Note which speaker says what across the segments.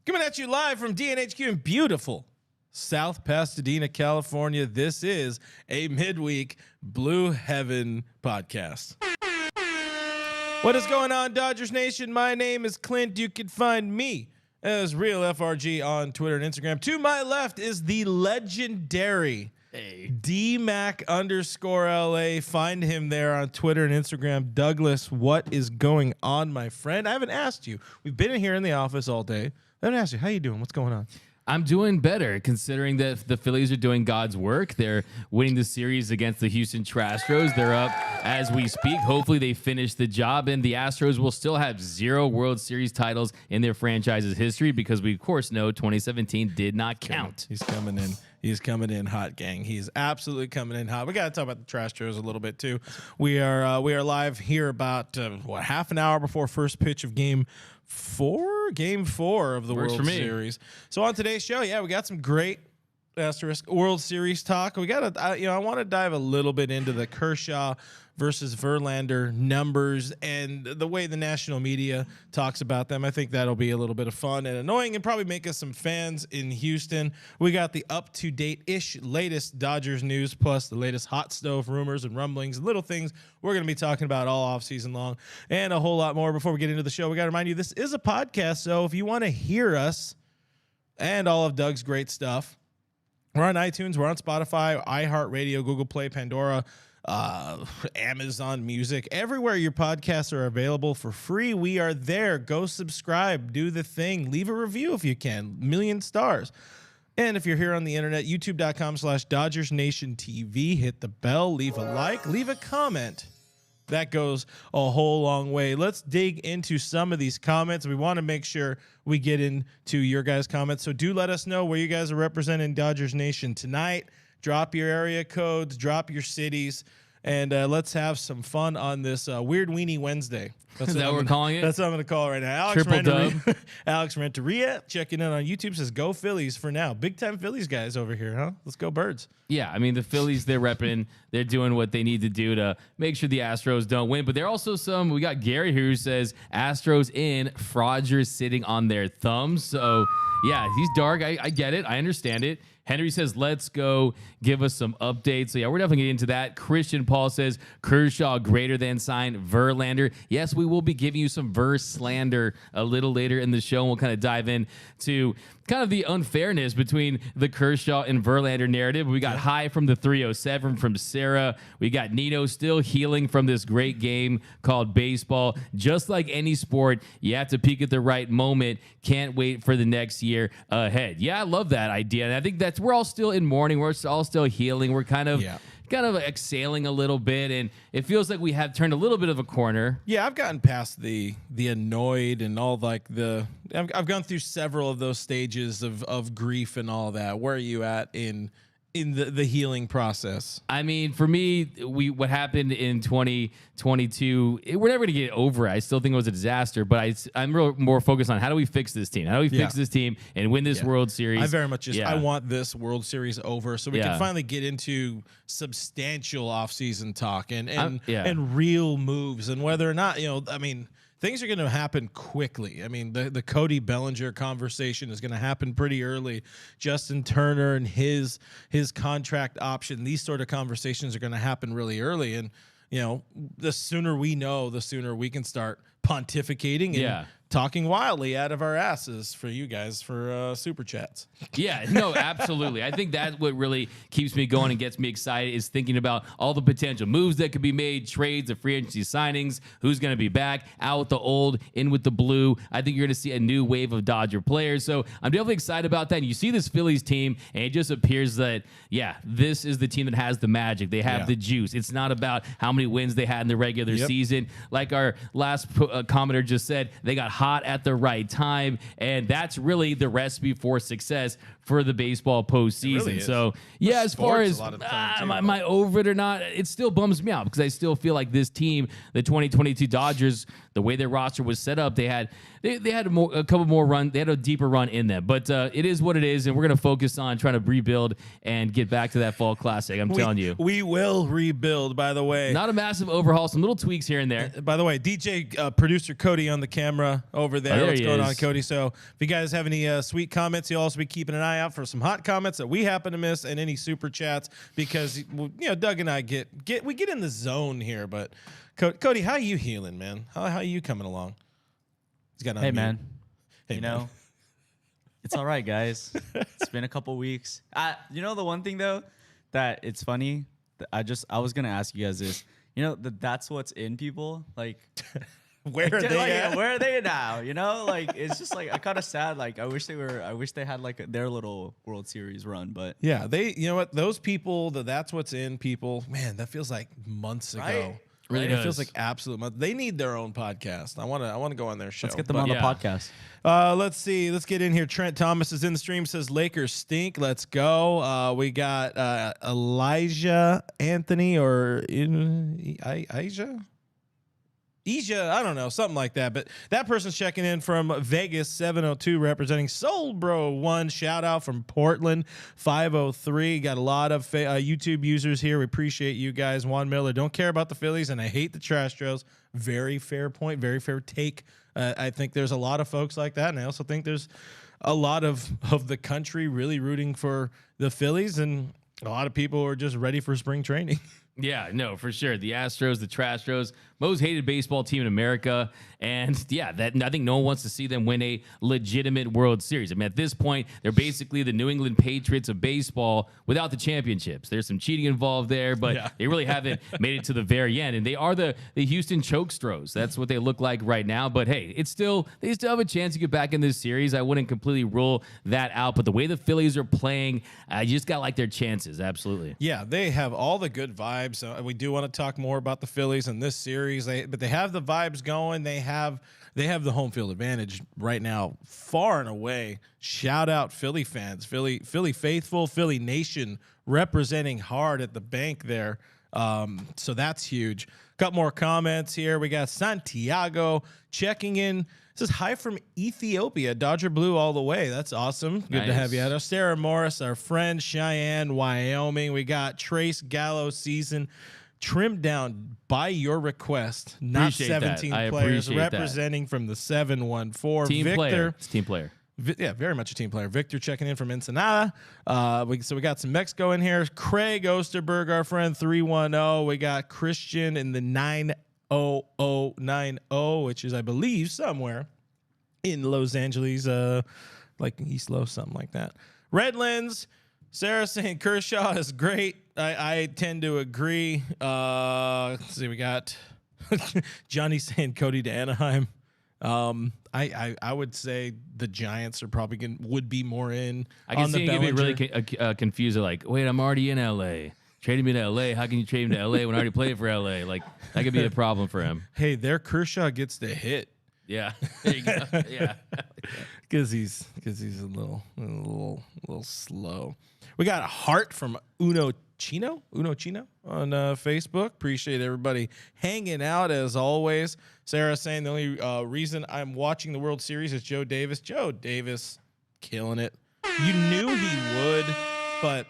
Speaker 1: Coming at you live from DNHQ in beautiful South Pasadena, California. This is a midweek Blue Heaven podcast. What is going on, Dodgers Nation? My name is Clint. You can find me as Real FRG on Twitter and Instagram. To my left is the legendary DMac_LA. Find him there on Twitter and Instagram. Douglas, what is going on, my friend? I haven't asked you. We've been in here in the office all day. I haven't asked you. How you doing? What's going on?
Speaker 2: I'm doing better, considering that the Phillies are doing God's work. They're winning the series against the Houston Astros. They're up as we speak. Hopefully they finish the job, and the Astros will still have 0 World Series titles in their franchise's history because we, of course, know 2017 did not count.
Speaker 1: He's coming in. He's coming in hot, gang. He's absolutely coming in hot. We got to talk about the Astros a little bit too. We are live here about half an hour before first pitch of Game 4 of the World Series. So on today's show, we got some great World Series talk. We got to, I want to dive a little bit into the Kershaw versus Verlander numbers and the way the national media talks about them. I think that'll be a little bit of fun and annoying and probably make us some fans in Houston. We got the up-to-date-ish latest Dodgers news, plus the latest hot stove rumors and rumblings and little things we're going to be talking about all offseason long and a whole lot more. Before we get into the show, we got to remind you this is a podcast, so if you want to hear us and all of Doug's great stuff, we're on iTunes, we're on Spotify, iHeartRadio, Google Play, Pandora, Amazon Music, everywhere your podcasts are available for free. We are there. Go subscribe, do the thing, leave a review if you can, 1,000,000 stars. And if you're here on the internet, youtube.com/DodgersNationTV, hit the bell, leave a like, leave a comment. That goes a whole long way. Let's dig into some of these comments. We want to make sure we get into your guys' comments. So do let us know where you guys are representing Dodgers Nation tonight. Drop your area codes, drop your cities, and let's have some fun on this Weird Weenie Wednesday.
Speaker 2: That's what we're calling it?
Speaker 1: That's what I'm going to call it right now. Alex Renteria checking in on YouTube says, go Phillies for now. Big-time Phillies guys over here, huh? Let's go Birds.
Speaker 2: Yeah, I mean, the Phillies, they're repping. They're doing what they need to do to make sure the Astros don't win. But there are also we got Gary here who says, Astros in, Frogers sitting on their thumbs. So, yeah, he's dark. I get it. I understand it. Henry says, let's go. Give us some updates. So, yeah, we're definitely getting into that. Christian Paul says, Kershaw greater than sign Verlander. Yes, we will be giving you some verse slander a little later in the show. And we'll kind of dive in to kind of the unfairness between the Kershaw and Verlander narrative. We got high from the 307 from Sarah. We got Nino still healing from this great game called baseball. Just like any sport, you have to peak at the right moment. Can't wait for the next year ahead. Yeah, I love that idea. And I think we're all still in mourning. We're all still healing. We're kind of exhaling a little bit, and it feels like we have turned a little bit of a corner.
Speaker 1: Yeah, I've gotten past the annoyed and all I've gone through several of those stages of grief and all that. Where are you at in the healing process?
Speaker 2: I mean, for me, what happened in 2022, we're never going to get over it. I still think it was a disaster, but I'm more focused on how do we fix this team? How do we fix this team and win this World Series?
Speaker 1: I very much I want this World Series over so we can finally get into substantial offseason talk and real moves and whether or not, things are going to happen quickly. I mean, the Cody Bellinger conversation is going to happen pretty early. Justin Turner and his contract option, these sort of conversations are going to happen really early. And, the sooner we know, the sooner we can start pontificating and talking wildly out of our asses for you guys for super chats.
Speaker 2: Yeah, no, absolutely. I think that's what really keeps me going and gets me excited is thinking about all the potential moves that could be made, trades, the free agency signings, who's going to be back, out with the old, in with the blue. I think you're going to see a new wave of Dodger players. So I'm definitely excited about that. And you see this Phillies team, and it just appears that, this is the team that has the magic. They have the juice. It's not about how many wins they had in the regular season. Like our last commenter just said, they got hot at the right time, and that's really the recipe for success for the baseball postseason.
Speaker 1: really is.
Speaker 2: So yeah, as far
Speaker 1: sports
Speaker 2: as
Speaker 1: a lot of the time, too,
Speaker 2: am I over it or not, it still bums me out because I still feel like this team, the 2022 Dodgers, the way their roster was set up, they had a couple more run, they had a deeper run in them. But it is what it is, and we're gonna focus on trying to rebuild and get back to that fall classic. I'm telling you,
Speaker 1: we will rebuild. By the way,
Speaker 2: not a massive overhaul, some little tweaks here and there.
Speaker 1: By the way, DJ producer Cody on the camera over there.
Speaker 2: There
Speaker 1: What's
Speaker 2: he
Speaker 1: going
Speaker 2: is.
Speaker 1: on, Cody? So if you guys have any sweet comments, you'll also be keeping an eye out for some hot comments that we happen to miss and any super chats because Doug and I get in the zone here. But Cody, how you healing, man? How you coming along? He's got
Speaker 3: Hey, man.
Speaker 1: Hey,
Speaker 3: you
Speaker 1: man.
Speaker 3: know, it's all right, guys. It's been a couple weeks. The one thing though that it's funny. I was gonna ask you guys this. That's what's in people. Like,
Speaker 1: Where are they at?
Speaker 3: Where are they now? It's just like I kind of sad. Like I wish they had like their little World Series run. But
Speaker 1: Yeah, you know what? Those people, that's what's in people. Man, that feels like months ago.
Speaker 3: Right?
Speaker 2: Really
Speaker 1: It
Speaker 2: does.
Speaker 1: feels like absolute months. They need their own podcast. I want to go on their show.
Speaker 3: let's get them
Speaker 1: But,
Speaker 3: on the
Speaker 2: yeah.
Speaker 3: podcast.
Speaker 1: Let's see. Let's get in here. Trent Thomas is in the stream. Says Lakers stink. Let's go. We got Elijah Anthony or Asia. I don't know, something like that. But that person's checking in from Vegas 702, representing Soul Bro 1. Shout out from Portland 503. Got a lot of YouTube users here. We appreciate you guys. Juan Miller, don't care about the Phillies, and I hate the Astros. Very fair point. Very fair take. I think there's a lot of folks like that, and I also think there's a lot of the country really rooting for the Phillies, and a lot of people are just ready for spring training.
Speaker 2: Yeah, no, for sure. The Astros, the Trastros, most hated baseball team in America. And yeah, I think no one wants to see them win a legitimate World Series. I mean, at this point, they're basically the New England Patriots of baseball without the championships. There's some cheating involved there, but they really haven't made it to the very end. And they are the Houston Chokestros. That's what they look like right now. But hey, they still have a chance to get back in this series. I wouldn't completely rule that out. But the way the Phillies are playing, I just got like their chances. Absolutely.
Speaker 1: Yeah, they have all the good vibes. We do want to talk more about the Phillies in this series, but they have the vibes going. They have the home field advantage right now, far and away. Shout out Philly fans, Philly faithful, Philly Nation representing hard at the bank there. So that's huge. Got more comments here. We got Santiago checking in. Says hi from Ethiopia. Dodger Blue all the way. That's awesome. Good to have you at us. Sarah Morris, our friend, Cheyenne, Wyoming. We got Trace Gallo season trimmed down by your request. Not
Speaker 2: Appreciate
Speaker 1: 17
Speaker 2: that. I
Speaker 1: players
Speaker 2: appreciate
Speaker 1: representing from the 714.
Speaker 2: Team
Speaker 1: Victor.
Speaker 2: player. It's team player.
Speaker 1: Yeah, very much a team player. Victor checking in from Ensenada. So we got some Mexico in here. Craig Osterberg, our friend, 310. We got Christian in the 90090, which is, I believe, somewhere in Los Angeles, like East Los, something like that. Redlands, Sarah saying Kershaw is great. I tend to agree. Let's see, we got Johnny saying Cody to Anaheim. I would say the Giants are probably would be more in.
Speaker 2: I can
Speaker 1: on
Speaker 2: see
Speaker 1: the
Speaker 2: you get
Speaker 1: Bellinger.
Speaker 2: really confused. Like, wait, I'm already in LA. Trading me to LA. How can you trade him to LA when I already played for LA? Like, that could be a problem for him.
Speaker 1: Hey, there Kershaw gets the hit
Speaker 2: Yeah. There you go. Yeah.
Speaker 1: because he's a little slow. We got a heart from Uno Chino on Facebook. Appreciate everybody hanging out as always. Sarah saying the only reason I'm watching the World Series is Joe Davis. Joe Davis killing it. You knew he would, but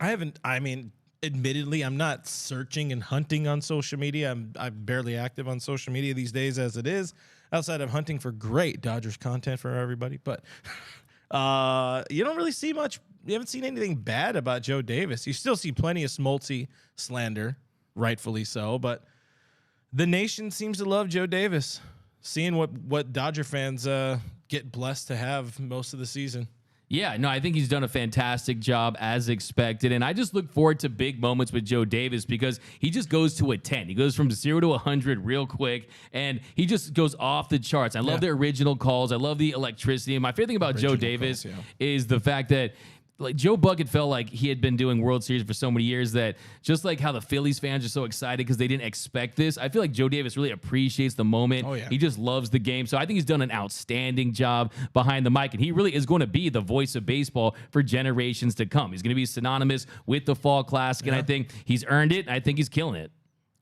Speaker 1: I haven't. I mean, admittedly, I'm not searching and hunting on social media. I'm barely active on social media these days as it is, outside of hunting for great Dodgers content for everybody. But you don't really see much. You haven't seen anything bad about Joe Davis. You still see plenty of Smoltzy slander, rightfully so. But the nation seems to love Joe Davis. Seeing what Dodger fans get blessed to have most of the season.
Speaker 2: Yeah, no, I think he's done a fantastic job as expected. And I just look forward to big moments with Joe Davis because he just goes to a 10. He goes from 0 to 100 real quick, and he just goes off the charts. I love the original calls. I love the electricity. And my favorite thing about Joe Davis is the fact that like Joe Bucket felt like he had been doing World Series for so many years that just like how the Phillies fans are so excited because they didn't expect this, I feel like Joe Davis really appreciates the moment.
Speaker 1: Oh, yeah.
Speaker 2: He just loves the game. So I think he's done an outstanding job behind the mic, and he really is going to be the voice of baseball for generations to come. He's going to be synonymous with the Fall Classic, and I think he's earned it, and I think he's killing it.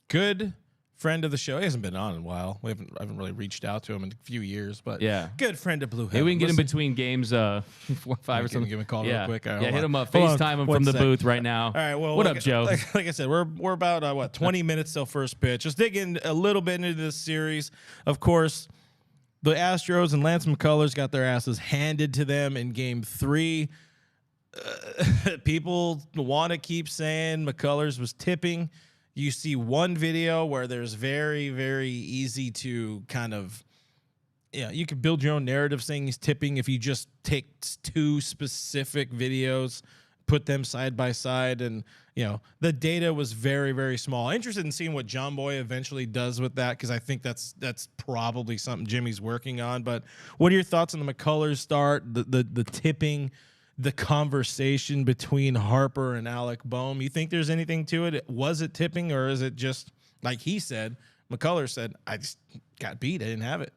Speaker 1: Good friend of the show. He hasn't been on in a while. I haven't really reached out to him in a few years, but
Speaker 2: yeah,
Speaker 1: good friend of Blue Heaven.
Speaker 2: Maybe we can get him
Speaker 1: Listen,
Speaker 2: between games 4 or 5 or something.
Speaker 1: Give him a call
Speaker 2: yeah.
Speaker 1: real quick. All right,
Speaker 2: Yeah,
Speaker 1: hold
Speaker 2: hit
Speaker 1: on.
Speaker 2: him up.
Speaker 1: Hold on
Speaker 2: FaceTime him
Speaker 1: one
Speaker 2: from the
Speaker 1: sec.
Speaker 2: booth right now.
Speaker 1: All right, well,
Speaker 2: what up, Joe?
Speaker 1: Like I said, we're about 20 minutes till first pitch. Just digging a little bit into this series. Of course, the Astros and Lance McCullers got their asses handed to them in Game 3. People want to keep saying McCullers was tipping. You see one video where there's very, very easy to kind of, you can build your own narrative saying he's tipping if you just take 2 specific videos, put them side by side, and the data was very, very small. Interested in seeing what John Boy eventually does with that, because I think that's probably something Jimmy's working on. But what are your thoughts on the McCullers start, the tipping, the conversation between Harper and Alec Boehm? You think there's anything to it? Was it tipping, or is it just like he said, McCullers said, I just got beat, I didn't have it?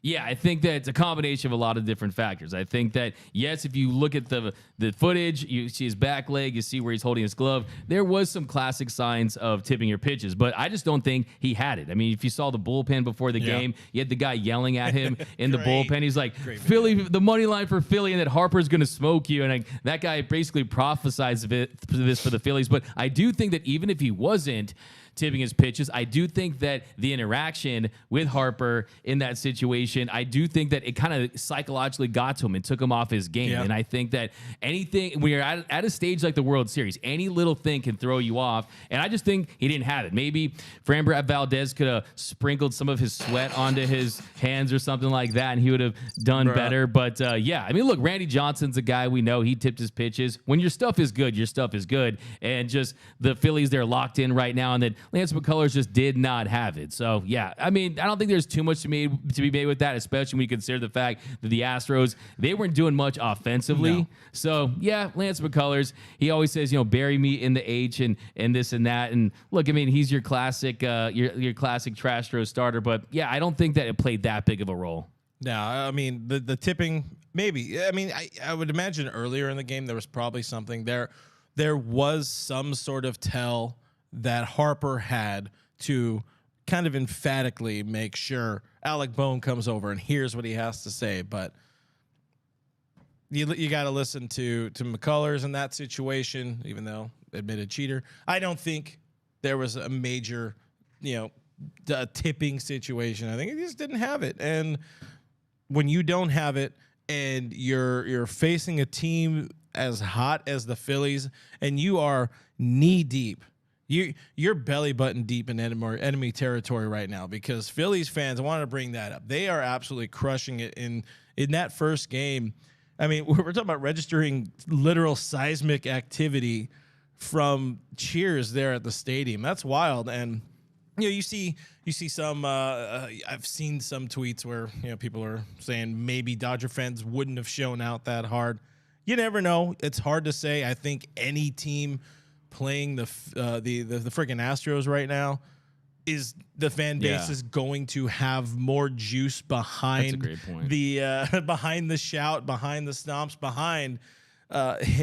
Speaker 2: Yeah, I think that it's a combination of a lot of different factors. I think that, yes, if you look at the footage, you see his back leg, you see where he's holding his glove. There was some classic signs of tipping your pitches, but I just don't think he had it. I mean, if you saw the bullpen before the game, you had the guy yelling at him in the bullpen. He's like, Philly, the money line for Philly, and that Harper's going to smoke you. And that guy basically prophesies this for the Phillies. But I do think that even if he wasn't tipping his pitches, I do think that the interaction with Harper in that situation, I do think that it kind of psychologically got to him and took him off his game. Yeah. And I think that anything, when you're at a stage like the World Series, any little thing can throw you off. And I just think he didn't have it. Maybe Framber Valdez could have sprinkled some of his sweat onto his hands or something like that, and he would have done better. But yeah, I mean, look, Randy Johnson's a guy we know. He tipped his pitches. When your stuff is good, your stuff is good. And just the Phillies, they're locked in right now, and then Lance McCullers just did not have it. So, yeah, I mean, I don't think there's too much to be made with that, especially when you consider the fact that the Astros, they weren't doing much offensively. No. So, yeah, Lance McCullers, he always says, bury me in the H and this and that. And look, I mean, he's your classic your classic trash throw starter. But, yeah, I don't think that it played that big of a role.
Speaker 1: No, I mean, the tipping, maybe. I mean, I would imagine earlier in the game there was probably something there. There was some sort of tell that Harper had to kind of emphatically make sure Alec Boehm comes over and hears what he has to say. But you got to listen to McCullers in that situation, even though admitted cheater. I don't think there was a major, tipping situation. I think he just didn't have it. And when you don't have it and you're facing a team as hot as the Phillies and you are knee deep, you're belly button deep in enemy territory right now, because Phillies fans, I want to bring that up. They are absolutely crushing it in that first game. I mean, we're talking about registering literal seismic activity from cheers there at the stadium. That's wild. And you see some. I've seen some tweets where people are saying maybe Dodger fans wouldn't have shown out that hard. You never know. It's hard to say. I think any team playing the freaking Astros right now, is the fan base is going to have more juice behind behind the shout, behind the stomps, behind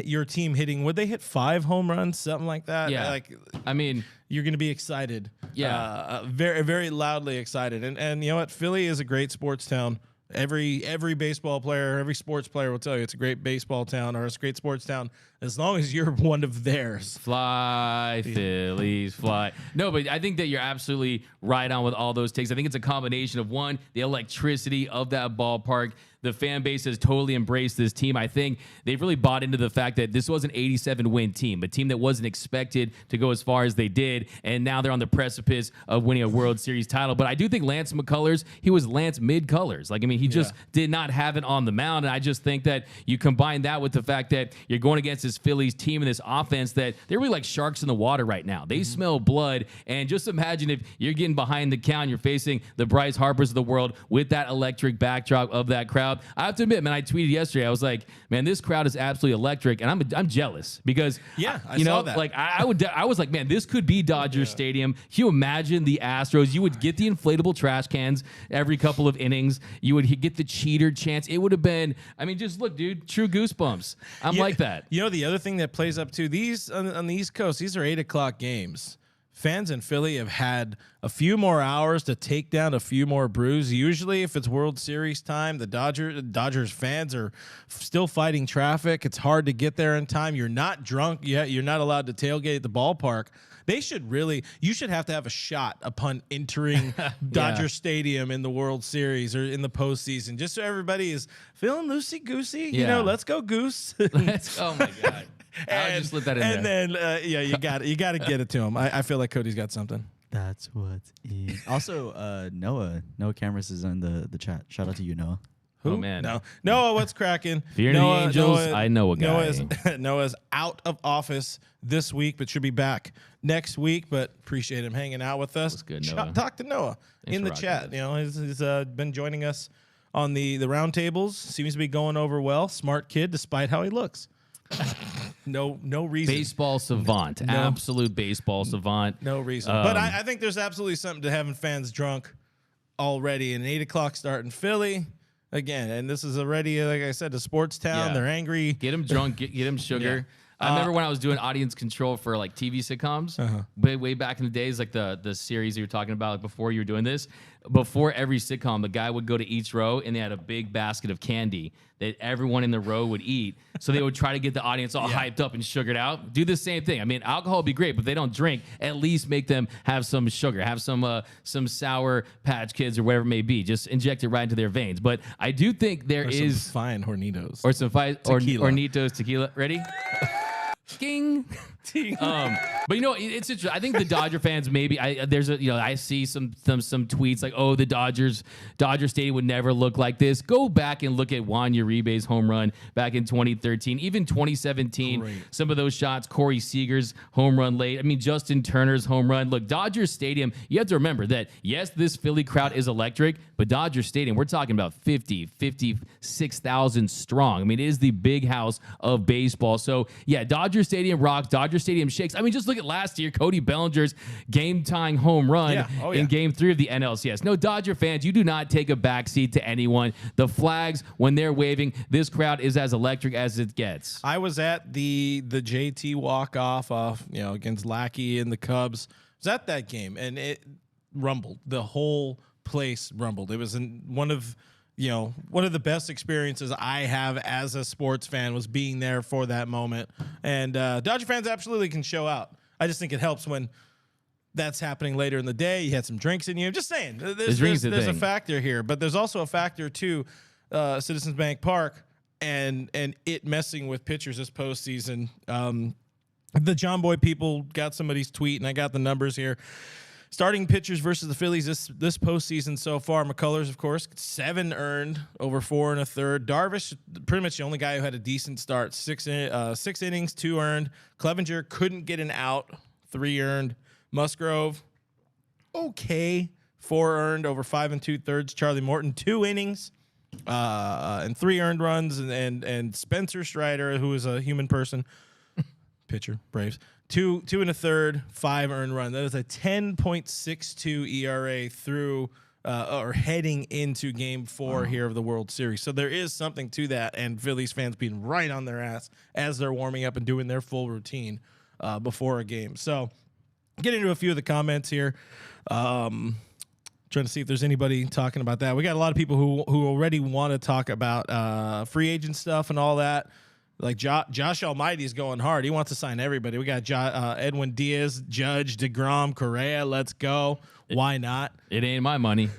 Speaker 1: your team hitting. Would they hit 5 home runs, something like that?
Speaker 2: Yeah, I mean,
Speaker 1: you're going to be excited.
Speaker 2: Yeah,
Speaker 1: very, very loudly excited. And you know what? Philly is a great sports town. Every baseball player, every sports player will tell you it's a great baseball town or it's a great sports town as long as you're one of theirs.
Speaker 2: Fly, Phillies, fly. No, but I think that you're absolutely right on with all those takes. I think it's a combination of, one, the electricity of that ballpark. The fan base has totally embraced this team. I think they've really bought into the fact that this was an 87-win team, a team that wasn't expected to go as far as they did, and now they're on the precipice of winning a World Series title. But I do think Lance McCullers, he was Lance mid-colors. Like, I mean, He just did not have it on the mound. And I just think that you combine that with the fact that you're going against this Phillies team and this offense that they're really like sharks in the water right now. They smell blood. And just imagine if you're getting behind the count, you're facing the Bryce Harpers of the world with that electric backdrop of that crowd. I have to admit, man, I tweeted yesterday, I was like, man, this crowd is absolutely electric. And I'm jealous because,
Speaker 1: I saw that.
Speaker 2: like I was like, man, this could be Dodger Stadium. Can you imagine the Astros? You would get the inflatable trash cans every couple of innings. You would get the cheater chance. It would have been, I mean, just look, dude, true goosebumps. I'm like that.
Speaker 1: You know, the other thing that plays up to these on the East Coast, these are 8:00 games. Fans in Philly have had a few more hours to take down a few more brews. Usually, if it's World Series time, the Dodgers fans are still fighting traffic. It's hard to get there in time. You're not drunk yet. You're not allowed to tailgate at the ballpark. You should have to have a shot upon entering Dodger Stadium in the World Series or in the postseason, just so everybody is feeling loosey-goosey. You know, let's go Goose.
Speaker 2: Oh, my God. I'll just slip that in
Speaker 1: and
Speaker 2: there.
Speaker 1: then, you got to get it to him. I feel like Cody's got something.
Speaker 3: That's what's in. Also, Noah Cameras is in the chat. Shout out to you, Noah.
Speaker 1: Who?
Speaker 2: Oh, man.
Speaker 1: No. Noah, what's cracking?
Speaker 2: If you're in the Angels, I know a guy.
Speaker 1: Noah's out of office this week, but should be back next week. But appreciate him hanging out with us.
Speaker 2: That's good, Noah.
Speaker 1: Talk to Noah in the
Speaker 2: for
Speaker 1: chat.
Speaker 2: rocking
Speaker 1: You know, he's been joining us on the round tables. Seems to be going over well. Smart kid, despite how he looks. No reason.
Speaker 2: Baseball savant. Absolute baseball savant.
Speaker 1: No reason. But I think there's absolutely something to having fans drunk already. An 8:00 start in Philly. Again, and this is already, like I said, a sports town.
Speaker 2: Yeah.
Speaker 1: They're angry.
Speaker 2: Get him drunk. Get him sugar. I remember when I was doing audience control for like TV sitcoms, way back in the days, like the series you were talking about like, before you were doing this. Before every sitcom, the guy would go to each row and they had a big basket of candy that everyone in the row would eat. So they would try to get the audience all hyped up and sugared out. Do the same thing. I mean, alcohol would be great, but if they don't drink, at least make them have some sugar, have some Sour Patch Kids or whatever it may be. Just inject it right into their veins. But I do think there is
Speaker 1: some fine Hornitos.
Speaker 2: or some
Speaker 1: Tequila.
Speaker 2: Hornitos tequila. Ready? King. But you know, it's interesting. I think the Dodger fans maybe I see some tweets like, oh, the Dodger Stadium would never look like this. Go back and look at Juan Uribe's home run back in 2013, even 2017. Great. Some of those shots, Corey Seager's home run late. I mean, Justin Turner's home run. Look, Dodger Stadium, you have to remember that, yes, this Philly crowd is electric, but Dodger Stadium, we're talking about 56,000 strong. I mean, it is the big house of baseball. So, yeah, Dodger Stadium rocks. Dodger Stadium shakes. I mean, just look at last year, Cody Bellinger's game-tying home run in Game 3 of the NLCS. No, Dodger fans, you do not take a backseat to anyone. The flags, when they're waving, this crowd is as electric as it gets.
Speaker 1: I was at the JT walk-off against Lackey and the Cubs. I was at that game, and it rumbled. The whole place rumbled. It was one of the best experiences I have as a sports fan was being there for that moment. And Dodger fans absolutely can show out. I just think it helps when that's happening later in the day. You had some drinks in you. I'm just saying, there's a factor here. But there's also a factor to Citizens Bank Park and it messing with pitchers this postseason. The John Boy people got somebody's tweet, and I got the numbers here. Starting pitchers versus the Phillies this postseason so far. McCullers, of course, 7 earned over 4 1/3. Darvish, pretty much the only guy who had a decent start. 6 innings, 2 earned. Clevenger couldn't get an out, 3 earned. Musgrove, okay, 4 earned over 5 2/3. Charlie Morton, 2 innings and 3 earned runs. And Spencer Strider, who is a human person, pitcher, Braves. 2 1/3, 5 earned run. That is a 10.62 ERA through or heading into Game 4 here of the World Series. So there is something to that, and Phillies fans being right on their ass as they're warming up and doing their full routine before a game. So getting into a few of the comments here. Trying to see if there's anybody talking about that. We got a lot of people who already want to talk about free agent stuff and all that. Like Josh Almighty is going hard. He wants to sign everybody. We got Edwin Diaz, Judge, DeGrom, Correa. Let's go. Why not?
Speaker 2: It ain't my money.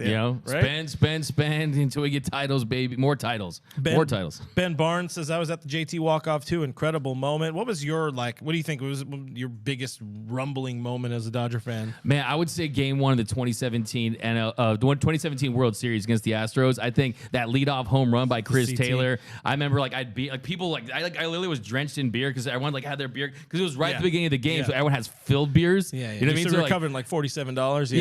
Speaker 2: You know,
Speaker 1: right?
Speaker 2: spend until we get titles, baby. More titles. More titles.
Speaker 1: Ben Barnes says, I was at the JT walk-off too. Incredible moment. What was your, what do you think was your biggest rumbling moment as a Dodger fan?
Speaker 2: Man, I would say Game 1 of the 2017 2017 World Series against the Astros. I think that leadoff home run by Chris Taylor. I remember I'd be people I literally was drenched in beer because everyone had their beer because it was right at the beginning of the game, so everyone has filled beers.
Speaker 1: Yeah,
Speaker 2: you know what I mean?
Speaker 1: So we were covering $47.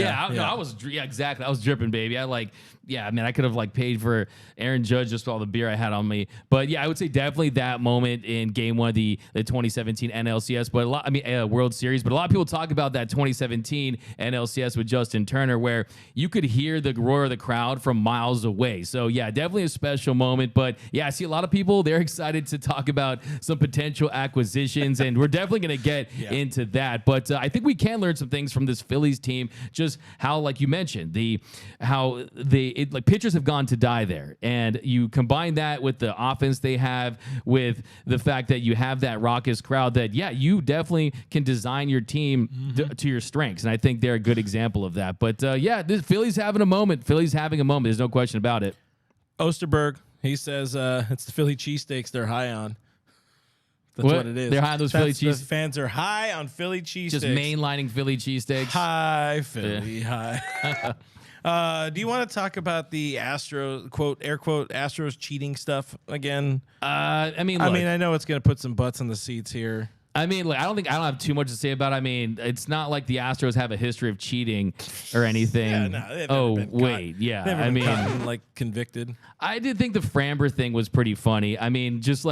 Speaker 2: I was exactly. I was dripping, baby. I could have paid for Aaron Judge just for all the beer I had on me. But yeah, I would say definitely that moment in Game 1 of the 2017 NLCS, but World Series. But a lot of people talk about that 2017 NLCS with Justin Turner, where you could hear the roar of the crowd from miles away. So yeah, definitely a special moment. But yeah, I see a lot of people, they're excited to talk about some potential acquisitions, and we're definitely going to get into that. But I think we can learn some things from this Phillies team, just how, like you mentioned, pitchers have gone to die there, and you combine that with the offense they have, with the fact that you have that raucous crowd, that you definitely can design your team to your strengths, and I think they're a good example of that. But this Phillies having a moment. Phillies having a moment. There's no question about it.
Speaker 1: Osterberg, he says it's the Philly cheesesteaks they're high on. That's what it is.
Speaker 2: They're high on those Philly cheese.
Speaker 1: The fans are high on Philly cheesesteaks.
Speaker 2: Just mainlining Philly cheesesteaks.
Speaker 1: High Philly, high. Do you want to talk about the Astros, quote, air quote, Astros cheating stuff again?
Speaker 2: I mean,
Speaker 1: I know it's going to put some butts in the seats here.
Speaker 2: I mean, I don't have too much to say about it. I mean, it's not like the Astros have a history of cheating or anything.
Speaker 1: Never been caught, convicted.
Speaker 2: I did think the Framber thing was pretty funny. I mean, just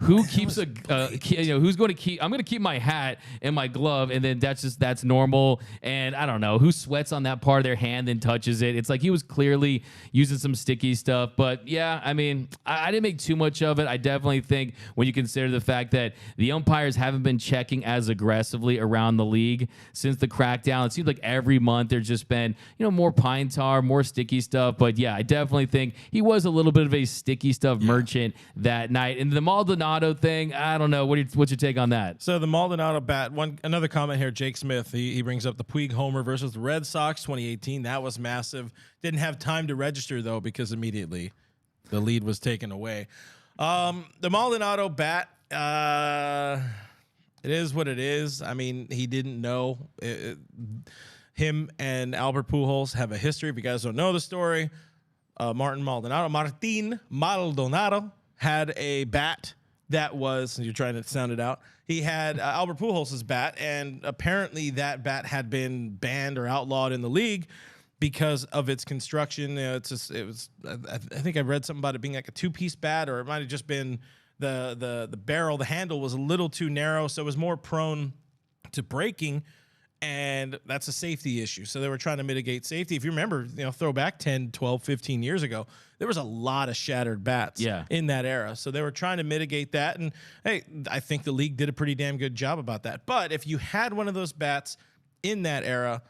Speaker 2: who keeps who's going to keep? I'm going to keep my hat and my glove, and then that's normal. And I don't know who sweats on that part of their hand and touches it. It's like he was clearly using some sticky stuff. But yeah, I mean, I didn't make too much of it. I definitely think when you consider the fact that the umpires haven't been checking as aggressively around the league since the crackdown. It seems like every month there's just been, more pine tar, more sticky stuff. But yeah, I definitely think he was a little bit of a sticky stuff merchant that night. And the Maldonado thing, I don't know. What's your take on that?
Speaker 1: So the Maldonado bat, another comment here, Jake Smith, he brings up the Puig homer versus the Red Sox 2018. That was massive. Didn't have time to register though, because immediately the lead was taken away. The Maldonado bat, it is what it is. I mean, he didn't know. Him and Albert Pujols have a history. If you guys don't know the story, Martin Maldonado had a bat that was, you're trying to sound it out, he had Albert Pujols' bat, and apparently that bat had been banned or outlawed in the league because of its construction. I think I read something about it being like a two-piece bat, or it might have just been the barrel, the handle was a little too narrow, so it was more prone to breaking, and that's a safety issue. So they were trying to mitigate safety. If you remember, throw back 10, 12, 15 years ago, there was a lot of shattered bats in that era. So they were trying to mitigate that, and hey, I think the league did a pretty damn good job about that. But if you had one of those bats in that era,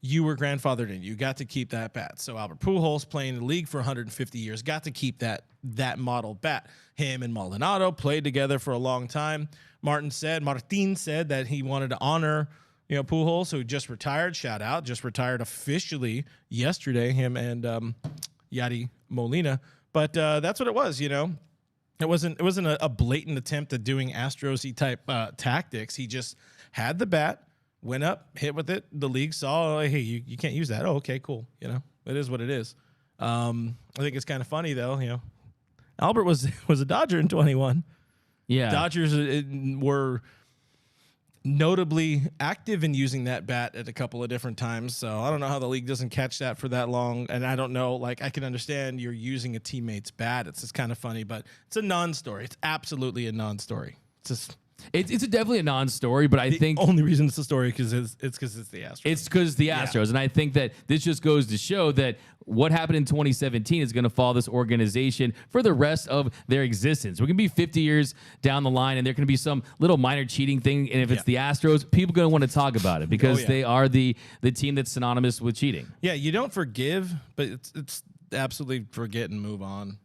Speaker 1: you were grandfathered in. You got to keep that bat. So Albert Pujols, playing in the league for 150 years, got to keep that model bat. Him and Maldonado played together for a long time. Martin said that he wanted to honor, Pujols, who just retired. Shout out, just retired officially yesterday. Him and Yadi Molina. But that's what it was. It wasn't a blatant attempt at doing Astros-y type tactics. He just had the bat, went up, hit with it. The league saw, hey, you can't use that. Oh, okay, cool. It is what it is. I think it's kind of funny though. Albert was a Dodger in 21.
Speaker 2: Yeah,
Speaker 1: Dodgers were notably active in using that bat at a couple of different times. So I don't know how the league doesn't catch that for that long. And I don't know, I can understand you're using a teammate's bat. It's just kind of funny, but it's a non-story. It's absolutely a non-story. It's just.
Speaker 2: It's definitely a non-story, but I think
Speaker 1: the only reason it's a story because it's the Astros.
Speaker 2: It's because the Astros, and I think that this just goes to show that what happened in 2017 is going to follow this organization for the rest of their existence. We're going to be 50 years down the line, and there can be some little minor cheating thing, and if it's the Astros, people are going to want to talk about it because they are the team that's synonymous with cheating.
Speaker 1: Yeah, you don't forgive, but it's absolutely forget and move on.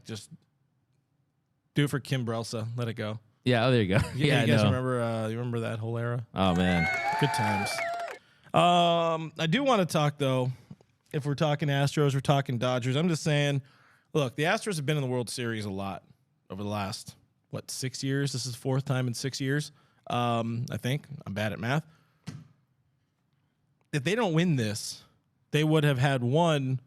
Speaker 1: Just do it for Kim Brelsa. Let it go.
Speaker 2: Yeah, there you go.
Speaker 1: Yeah, you guys remember? You remember that whole era?
Speaker 2: Oh man,
Speaker 1: good times. I do want to talk though. if we're talking Astros, we're talking Dodgers. I'm just saying, look, the Astros have been in the World Series a lot over the last, 6 years? This is fourth time in 6 years, I think. I'm bad at math. If they don't win this, they would have had one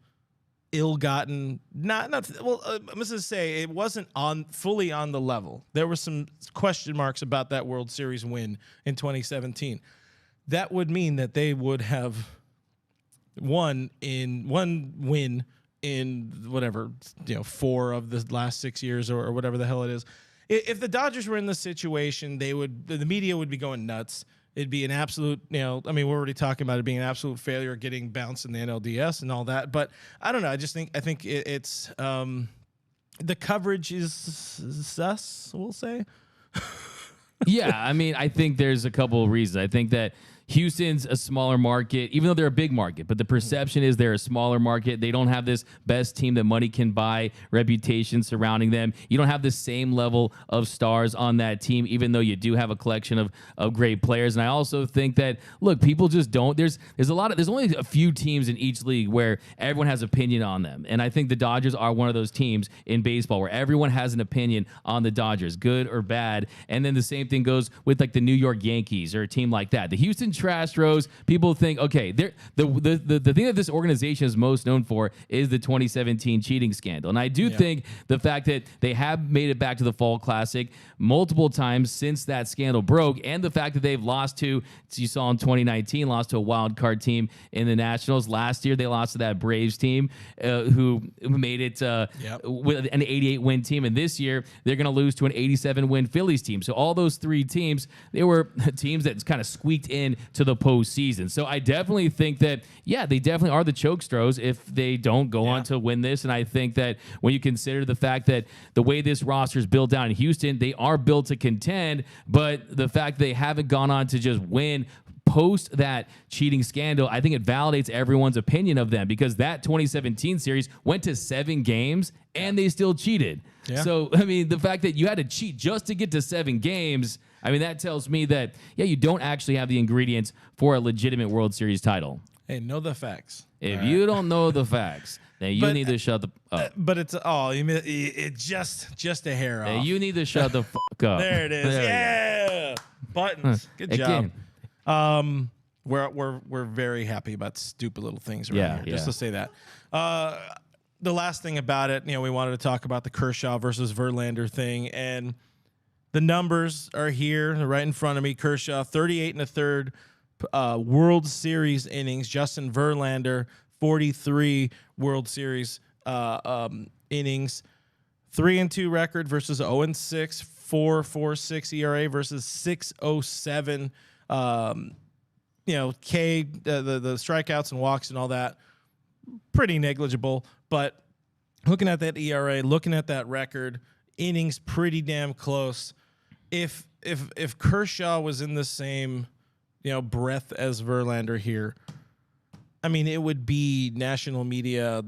Speaker 1: ill-gotten, I'm just gonna say it wasn't fully on the level. There were some question marks about that World Series win in 2017. That would mean that they would have one win in whatever, 4 of the last 6 years or whatever the hell it is. If the Dodgers were in this situation, the media would be going nuts. It'd be an absolute, we're already talking about it being an absolute failure, getting bounced in the NLDS and all that. But I don't know. I think it's the coverage is sus, we'll say.
Speaker 2: Yeah, I think there's a couple of reasons. I think that Houston's a smaller market, even though they're a big market, but the perception is they're a smaller market. They don't have this best team that money can buy, reputation surrounding them. You don't have the same level of stars on that team, even though you do have a collection of great players. And I also think that, look, people just don't. There's only a few teams in each league where everyone has opinion on them. And I think the Dodgers are one of those teams in baseball where everyone has an opinion on the Dodgers, good or bad. And then the same thing goes with like the New York Yankees or a team like that. The Houston Astros, people think, okay, the thing that this organization is most known for is the 2017 cheating scandal. And I do think the fact that they have made it back to the Fall Classic multiple times since that scandal broke, and the fact that they've lost to, as you saw in 2019, lost to a wild card team in the Nationals. Last year, they lost to that Braves team who made it with an 88-win team. And this year, they're going to lose to an 87-win Phillies team. So all those 3 teams, they were teams that kind of squeaked in to the postseason. So I definitely think that, they definitely are the chokestros if they don't go on to win this. And I think that when you consider the fact that the way this roster is built down in Houston, they are built to contend, but the fact they haven't gone on to just win post that cheating scandal, I think it validates everyone's opinion of them, because that 2017 series went to 7 games and they still cheated. Yeah. So, the fact that you had to cheat just to get to 7 games, that tells me that, you don't actually have the ingredients for a legitimate World Series title.
Speaker 1: Hey, know the facts.
Speaker 2: If you don't know the facts, then you need to shut the up.
Speaker 1: But it's just a hair off.
Speaker 2: You need to shut the fuck up.
Speaker 1: There it is. Buttons. Good job. We're very happy about stupid little things around here. Just to say that. The last thing about it, we wanted to talk about the Kershaw versus Verlander thing, and the numbers are here. They're right in front of me. Kershaw, 38 1/3 World Series innings. Justin Verlander, 43 World Series innings. 3-2 record versus 0-6. 4.46 ERA versus 6.07. The strikeouts and walks and all that, pretty negligible. But looking at that ERA, looking at that record, innings pretty damn close. If Kershaw was in the same breath as Verlander here, it would be national media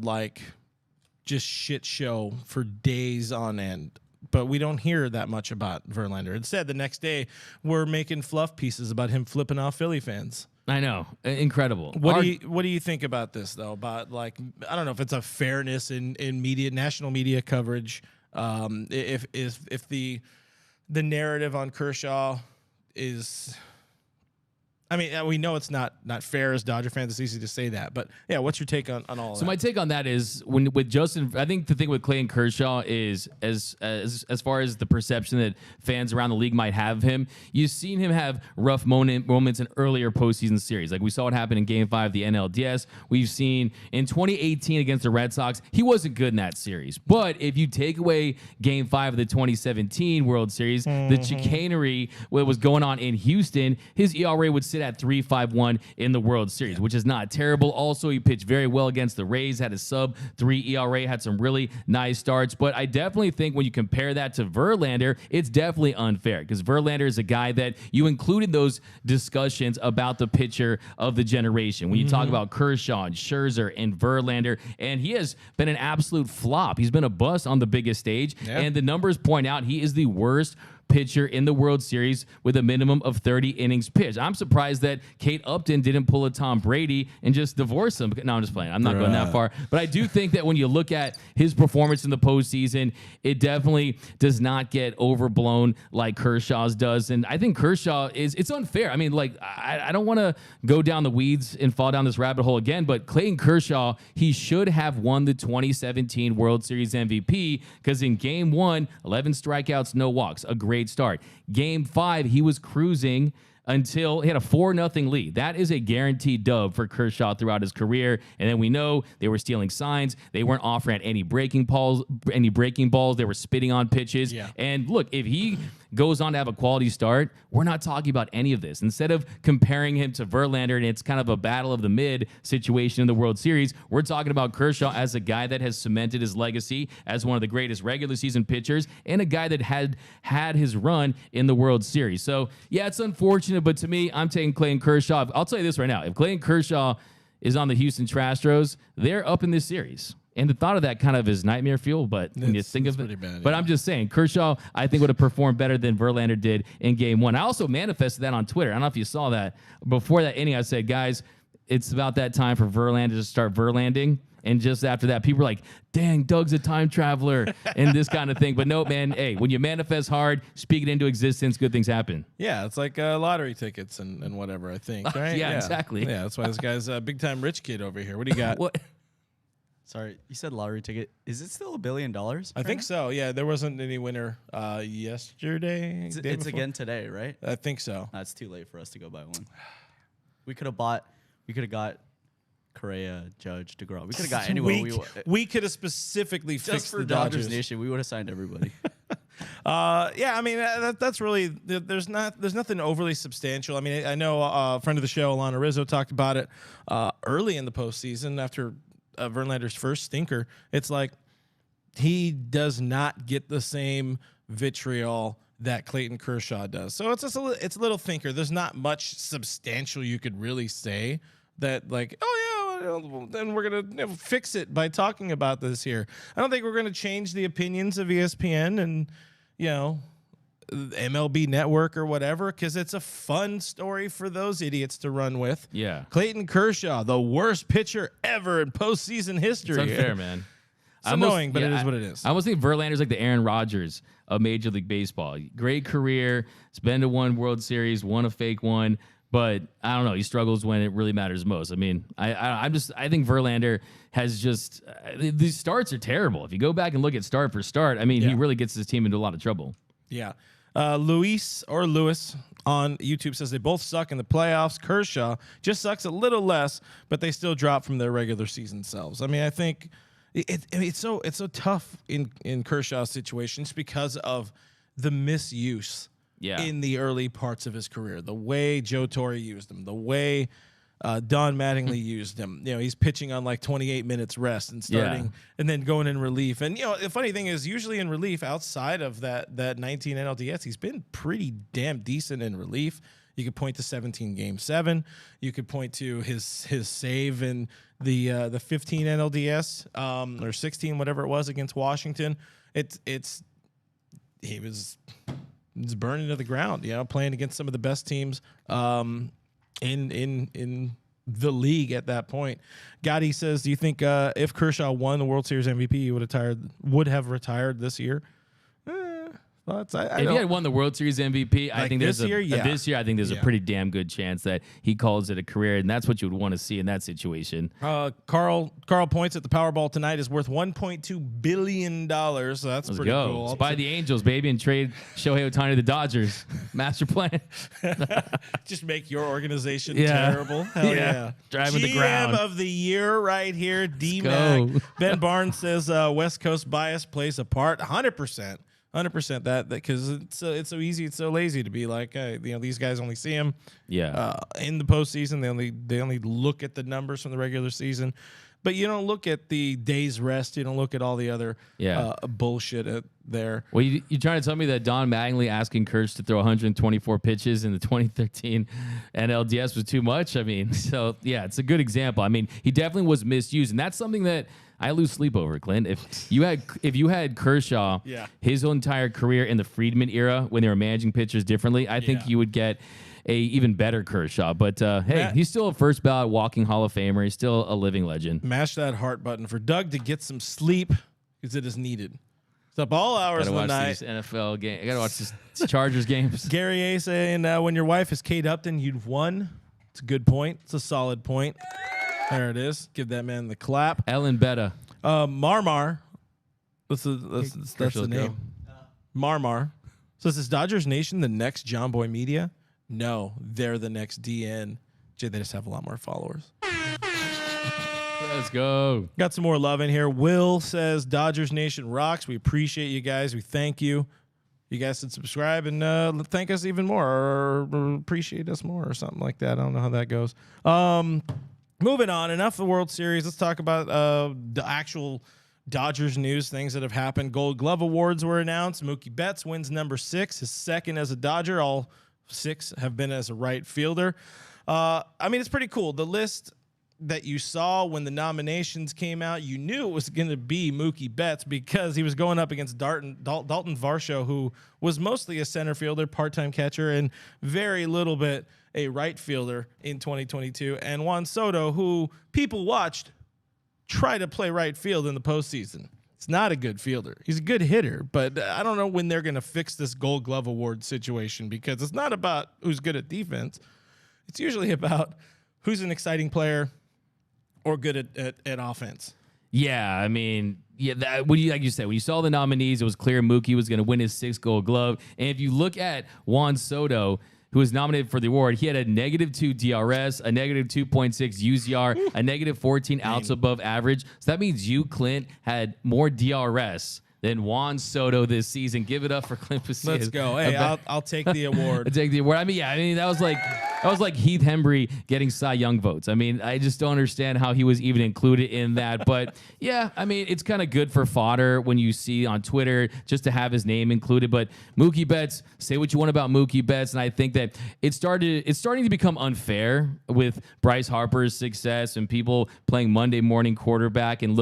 Speaker 1: just shit show for days on end. But we don't hear that much about Verlander. Instead, the next day, we're making fluff pieces about him flipping off Philly fans.
Speaker 2: I know. Incredible.
Speaker 1: What do you think about this, though? About, I don't know if it's a fairness in media, national media coverage. If the narrative on Kershaw is... we know it's not fair as Dodger fans. It's easy to say that, but what's your take on all of that?
Speaker 2: So my take on that is with Justin, I think the thing with Clayton Kershaw is as far as the perception that fans around the league might have of him, you've seen him have rough moments in earlier postseason series. Like we saw what happened in Game 5 of the NLDS. We've seen in 2018 against the Red Sox, he wasn't good in that series. But if you take away Game 5 of the 2017 World Series, the chicanery, what was going on in Houston, his ERA would sit at 3.51 in the World Series, which is not terrible. Also, he pitched very well against the Rays, had a sub-3 ERA, had some really nice starts. But I definitely think when you compare that to Verlander, it's definitely unfair, because Verlander is a guy that you include in those discussions about the pitcher of the generation. When you talk about Kershaw and Scherzer and Verlander, and he has been an absolute flop. He's been a bust on the biggest stage, and the numbers point out he is the worst pitcher in the World Series with a minimum of 30 innings pitched. I'm surprised that Kate Upton didn't pull a Tom Brady and just divorce him. No, I'm just playing. I'm not going that far. But I do think that when you look at his performance in the postseason, it definitely does not get overblown like Kershaw's does. And I think Kershaw it's unfair. I mean, like, I don't want to go down the weeds and fall down this rabbit hole again, but Clayton Kershaw, he should have won the 2017 World Series MVP because in game 1, 11 strikeouts, no walks, a great start. Game 5, he was cruising until he had a 4-0 lead. That is a guaranteed dub for Kershaw throughout his career. And then we know they were stealing signs. They weren't offering any breaking balls. They were spitting on pitches.
Speaker 1: Yeah.
Speaker 2: And look, if he goes on to have a quality start, we're not talking about any of this. Instead of comparing him to Verlander and it's kind of a battle of the mid situation in the World Series, we're talking about Kershaw as a guy that has cemented his legacy as one of the greatest regular season pitchers and a guy that had his run in the World Series. So, yeah, it's unfortunate, but to me, I'm taking Clayton Kershaw. I'll tell you this right now. If Clayton Kershaw is on the Houston Astros, they're up in this series. And the thought of that kind of is nightmare fuel, but when you think of it,
Speaker 1: bad,
Speaker 2: but
Speaker 1: yeah.
Speaker 2: I'm just saying, Kershaw, I think would have performed better than Verlander did in game 1. I also manifested that on Twitter. I don't know if you saw that. Before that inning, I said, guys, it's about that time for Verlander to start Verlanding. And just after that, people were like, dang, Doug's a time traveler and this kind of thing. But no, man, hey, when you manifest hard, speak it into existence, good things happen.
Speaker 1: Yeah, it's like lottery tickets and whatever, I think. Right?
Speaker 2: Yeah, exactly.
Speaker 1: Yeah, that's why this guy's a big-time rich kid over here. What do you got?
Speaker 2: What?
Speaker 3: Sorry, you said lottery ticket. Is it still $1 billion?
Speaker 1: I think so. Yeah, there wasn't any winner yesterday.
Speaker 3: It's
Speaker 1: day before?
Speaker 3: again today, right?
Speaker 1: I think so.
Speaker 3: That's too late for us to go buy one. We could have got Correa, Judge, DeGrom. We could have got anyone we want.
Speaker 1: We could have specifically
Speaker 3: Just
Speaker 1: fixed
Speaker 3: for
Speaker 1: the
Speaker 3: Dodgers
Speaker 1: Dodgers.
Speaker 3: Nation, we would have signed everybody.
Speaker 1: Yeah, I mean that's really there's nothing overly substantial. I mean, I know a friend of the show, Alana Rizzo, talked about it early in the postseason after Verlander's first stinker. It's like he does not get the same vitriol that Clayton Kershaw does. So it's just it's a little thinker. There's not much substantial you could really say that like, oh yeah, well, then we're gonna fix it by talking about this here. I don't think we're gonna change the opinions of ESPN and MLB Network or whatever, because it's a fun story for those idiots to run with.
Speaker 2: Yeah.
Speaker 1: Clayton Kershaw, the worst pitcher ever in postseason history.
Speaker 2: It's unfair, man.
Speaker 1: It's annoying, but it is what it is.
Speaker 2: I almost think Verlander's like the Aaron Rodgers of Major League Baseball. Great career. It's been to one World Series, won a fake one. But I don't know. He struggles when it really matters most. I mean, I think Verlander has just these starts are terrible. If you go back and look at start for start, I mean, he really gets his team into a lot of trouble.
Speaker 1: Yeah. Lewis on YouTube says they both suck in the playoffs. Kershaw just sucks a little less, but they still drop from their regular season selves. I mean, I think it's so tough in Kershaw's situations because of the misuse.
Speaker 2: Yeah.
Speaker 1: In the early parts of his career, the way Joe Torre used him, the way Don Mattingly used him. He's pitching on like 28 minutes rest and starting and then going in relief. And, the funny thing is usually in relief outside of that 19 NLDS, he's been pretty damn decent in relief. You could point to 17 Game 7. You could point to his save in the 15 NLDS or 16, whatever it was against Washington. He was burning to the ground, playing against some of the best teams in the league at that point. Gotti says, do you think if Kershaw won the World Series MVP, he would have retired this year? If
Speaker 2: he had won the World Series MVP, I think
Speaker 1: this year,
Speaker 2: I think there's a pretty damn good chance that he calls it a career, and that's what you would want to see in that situation.
Speaker 1: Carl points at the Powerball tonight is worth $1.2 billion. So that's
Speaker 2: Let's
Speaker 1: pretty
Speaker 2: go.
Speaker 1: cool.
Speaker 2: Let's buy the Angels, baby, and trade Shohei Ohtani to the Dodgers. Master plan.
Speaker 1: Just make your organization terrible. Hell yeah.
Speaker 2: Drive with the
Speaker 1: GM
Speaker 2: ground.
Speaker 1: of the year right here, D-Mac. Ben Barnes says West Coast bias plays a part. 100%. 100% that because it's so easy, it's so lazy to be like, these guys only see him in the postseason. They only look at the numbers from the regular season. But you don't look at the days rest. You don't look at all the other bullshit there.
Speaker 2: Well, you're trying to tell me that Don Mattingly asking Kurtz to throw 124 pitches in the 2013 NLDS was too much? I mean, so, yeah, it's a good example. I mean, he definitely was misused, and that's something that I lose sleep over, Clint. If you had Kershaw his whole entire career in the Friedman era when they were managing pitchers differently, I think you would get a even better Kershaw. But hey, he's still a first ballot walking Hall of Famer. He's still a living legend.
Speaker 1: Mash that heart button for Doug to get some sleep because it is needed. It's up all hours of the night.
Speaker 2: These NFL games. I gotta watch these Chargers games.
Speaker 1: Gary A saying when your wife is Kate Upton, you've won. It's a good point. It's a solid point. There it is. Give that man the clap.
Speaker 2: Ellen Betta.
Speaker 1: Marmar. That's the name. Marmar. So is this Dodgers Nation the next John Boy Media? No, they're the next DN. They just have a lot more followers.
Speaker 2: Let's go.
Speaker 1: Got some more love in here. Will says Dodgers Nation rocks. We appreciate you guys. We thank you. You guys should subscribe and thank us even more or appreciate us more or something like that. I don't know how that goes. Moving on. Enough of the World Series. Let's talk about the actual Dodgers news, things that have happened. Gold Glove Awards were announced. Mookie Betts wins number 6, his second as a Dodger. All 6 have been as a right fielder. I mean, it's pretty cool. The list that you saw when the nominations came out, you knew it was going to be Mookie Betts because he was going up against Dalton Varsho, who was mostly a center fielder, part-time catcher, and very little bit a right fielder in 2022. And Juan Soto, who people watched try to play right field in the postseason. It's not a good fielder. He's a good hitter, but I don't know when they're going to fix this Gold Glove Award situation because it's not about who's good at defense. It's usually about who's an exciting player or good at offense.
Speaker 2: Yeah, I mean, like you said, when you saw the nominees, it was clear Mookie was going to win his 6th Gold Glove. And if you look at Juan Soto, who was nominated for the award, he had a -2 DRS, a -2.6 UZR, a -14 outs above average. So that means you, Clint, had more DRS than Juan Soto this season. Give it up for Clint Pasillas.
Speaker 1: Let's go. Hey, I'll take the award.
Speaker 2: I'll take the award. I mean, that was like Heath Hembry getting Cy Young votes. I mean, I just don't understand how he was even included in that. But yeah, I mean, it's kind of good for fodder when you see on Twitter just to have his name included. But Mookie Betts, say what you want about Mookie Betts, and I think that it's starting to become unfair with Bryce Harper's success and people playing Monday morning quarterback and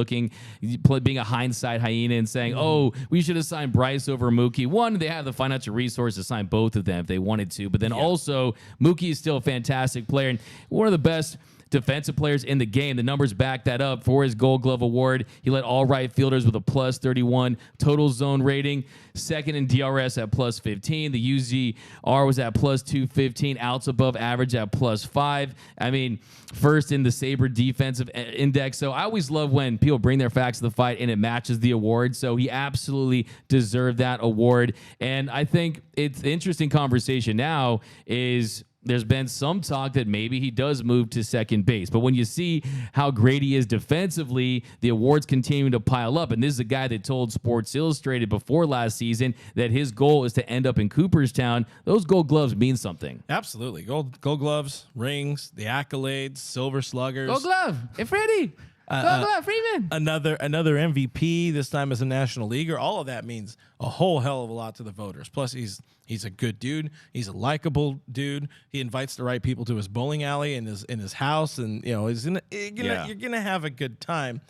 Speaker 2: being a hindsight hyena and saying, oh, we should have signed Bryce over Mookie. One, they have the financial resource to sign both of them if they wanted to. But then also, Mookie is still a fantastic player and one of the best defensive players in the game. The numbers back that up. For his Gold Glove Award, he led all right fielders with a +31 total zone rating, second in DRS at +15. The UZR was at +215, outs above average at +5. I mean, first in the Sabre defensive index. So I always love when people bring their facts to the fight and it matches the award. So he absolutely deserved that award. And I think it's an interesting conversation now is there's been some talk that maybe he does move to second base. But when you see how great he is defensively, the awards continue to pile up. And this is a guy that told Sports Illustrated before last season that his goal is to end up in Cooperstown. Those Gold Gloves mean something.
Speaker 1: Absolutely. Gold gloves, rings, the accolades, silver sluggers.
Speaker 2: Gold Glove. Hey, Freddie. Gold Glove, Freeman.
Speaker 1: Another MVP, this time as a National Leaguer. All of that means a whole hell of a lot to the voters. Plus, he's a good dude. He's a likable dude. He invites the right people to his bowling alley in his house, and you know, you're gonna have a good time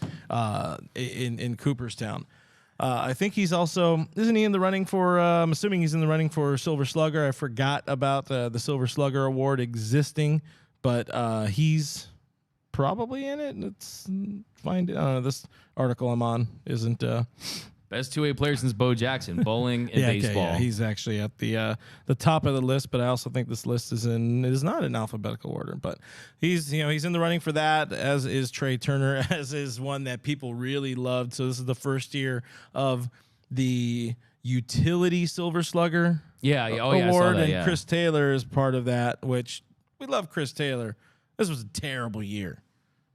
Speaker 1: in Cooperstown. I think he's also, isn't he in the running for? I'm assuming he's in the running for Silver Slugger. I forgot about the Silver Slugger Award existing, but he's probably in it. Let's find it. This article I'm on isn't
Speaker 2: best two-way player since Bo Jackson, bowling and baseball.
Speaker 1: Yeah, he's actually at the top of the list, but I also think this list is not in alphabetical order. But he's in the running for that, as is Trey Turner, as is one that people really loved. So this is the first year of the utility Silver Slugger award, and Chris Taylor is part of that, which we love Chris Taylor. This was a terrible year.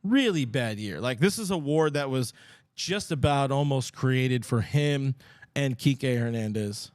Speaker 1: Really bad year. Like, this is an award that was just about almost created for him and Kike Hernandez.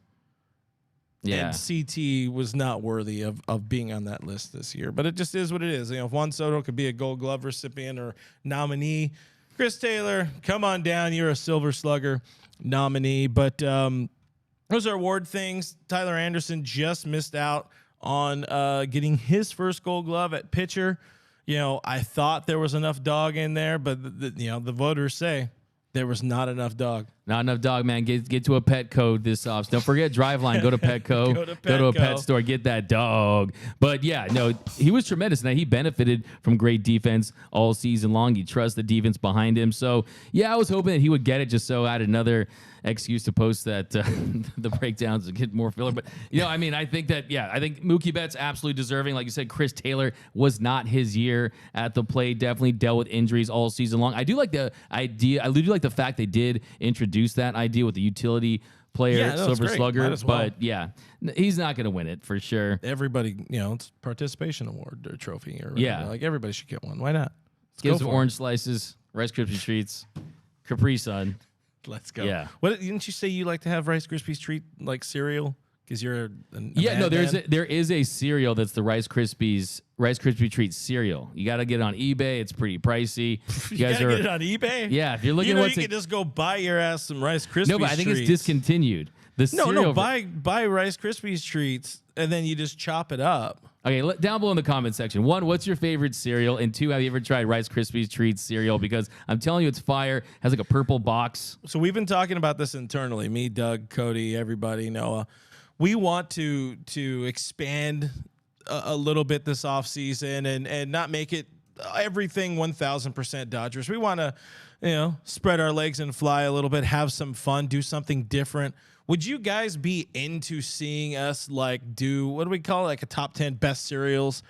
Speaker 1: Yeah. And CT was not worthy of being on that list this year. But it just is what it is. You know, if Juan Soto could be a Gold Glove recipient or nominee, Chris Taylor, come on down. You're a Silver Slugger nominee. But those are award things. Tyler Anderson just missed out on getting his first Gold Glove at pitcher. I thought there was enough dog in there, but the voters say there was not enough dog.
Speaker 2: Not enough dog, man. Get to a Petco this off. Don't forget Driveline. Go to Petco. Go to a pet store. Get that dog. But yeah, no, he was tremendous. Now he benefited from great defense all season long. You trust the defense behind him. So yeah, I was hoping that he would get it just so I had another excuse to post that the breakdowns and get more filler. But I think that I think Mookie Betts absolutely deserving. Like you said, Chris Taylor was not his year at the plate. Definitely dealt with injuries all season long. I do like the idea. I do like the fact they did introduce that idea with the utility player, Silver Slugger. But he's not going to win it for sure.
Speaker 1: Everybody, it's participation award or trophy or whatever. Like everybody should get one. Why not?
Speaker 2: Give some orange slices, Rice Krispie treats, Capri Sun.
Speaker 1: Let's go.
Speaker 2: Yeah.
Speaker 1: What didn't you say you like to have Rice Krispies treat like cereal? Because you're
Speaker 2: there is a cereal that's the Rice Krispie treat cereal. You got to get it on eBay. It's pretty pricey.
Speaker 1: You guys get it on eBay.
Speaker 2: Yeah, if you're looking,
Speaker 1: you can just go buy your ass some Rice Krispies.
Speaker 2: No, but I think it's discontinued.
Speaker 1: Buy Rice Krispies treats and then you just chop it up.
Speaker 2: Okay, down below in the comment section. 1, what's your favorite cereal? And 2, have you ever tried Rice Krispies treats cereal? Because I'm telling you, it's fire. Has like a purple box.
Speaker 1: So we've been talking about this internally. Me, Doug, Cody, everybody, Noah. We want to expand a little bit this offseason and not make it everything 1,000% Dodgers. We want to, spread our legs and fly a little bit, have some fun, do something different. Would you guys be into seeing us do what do we call it, like a top 10 best cereals?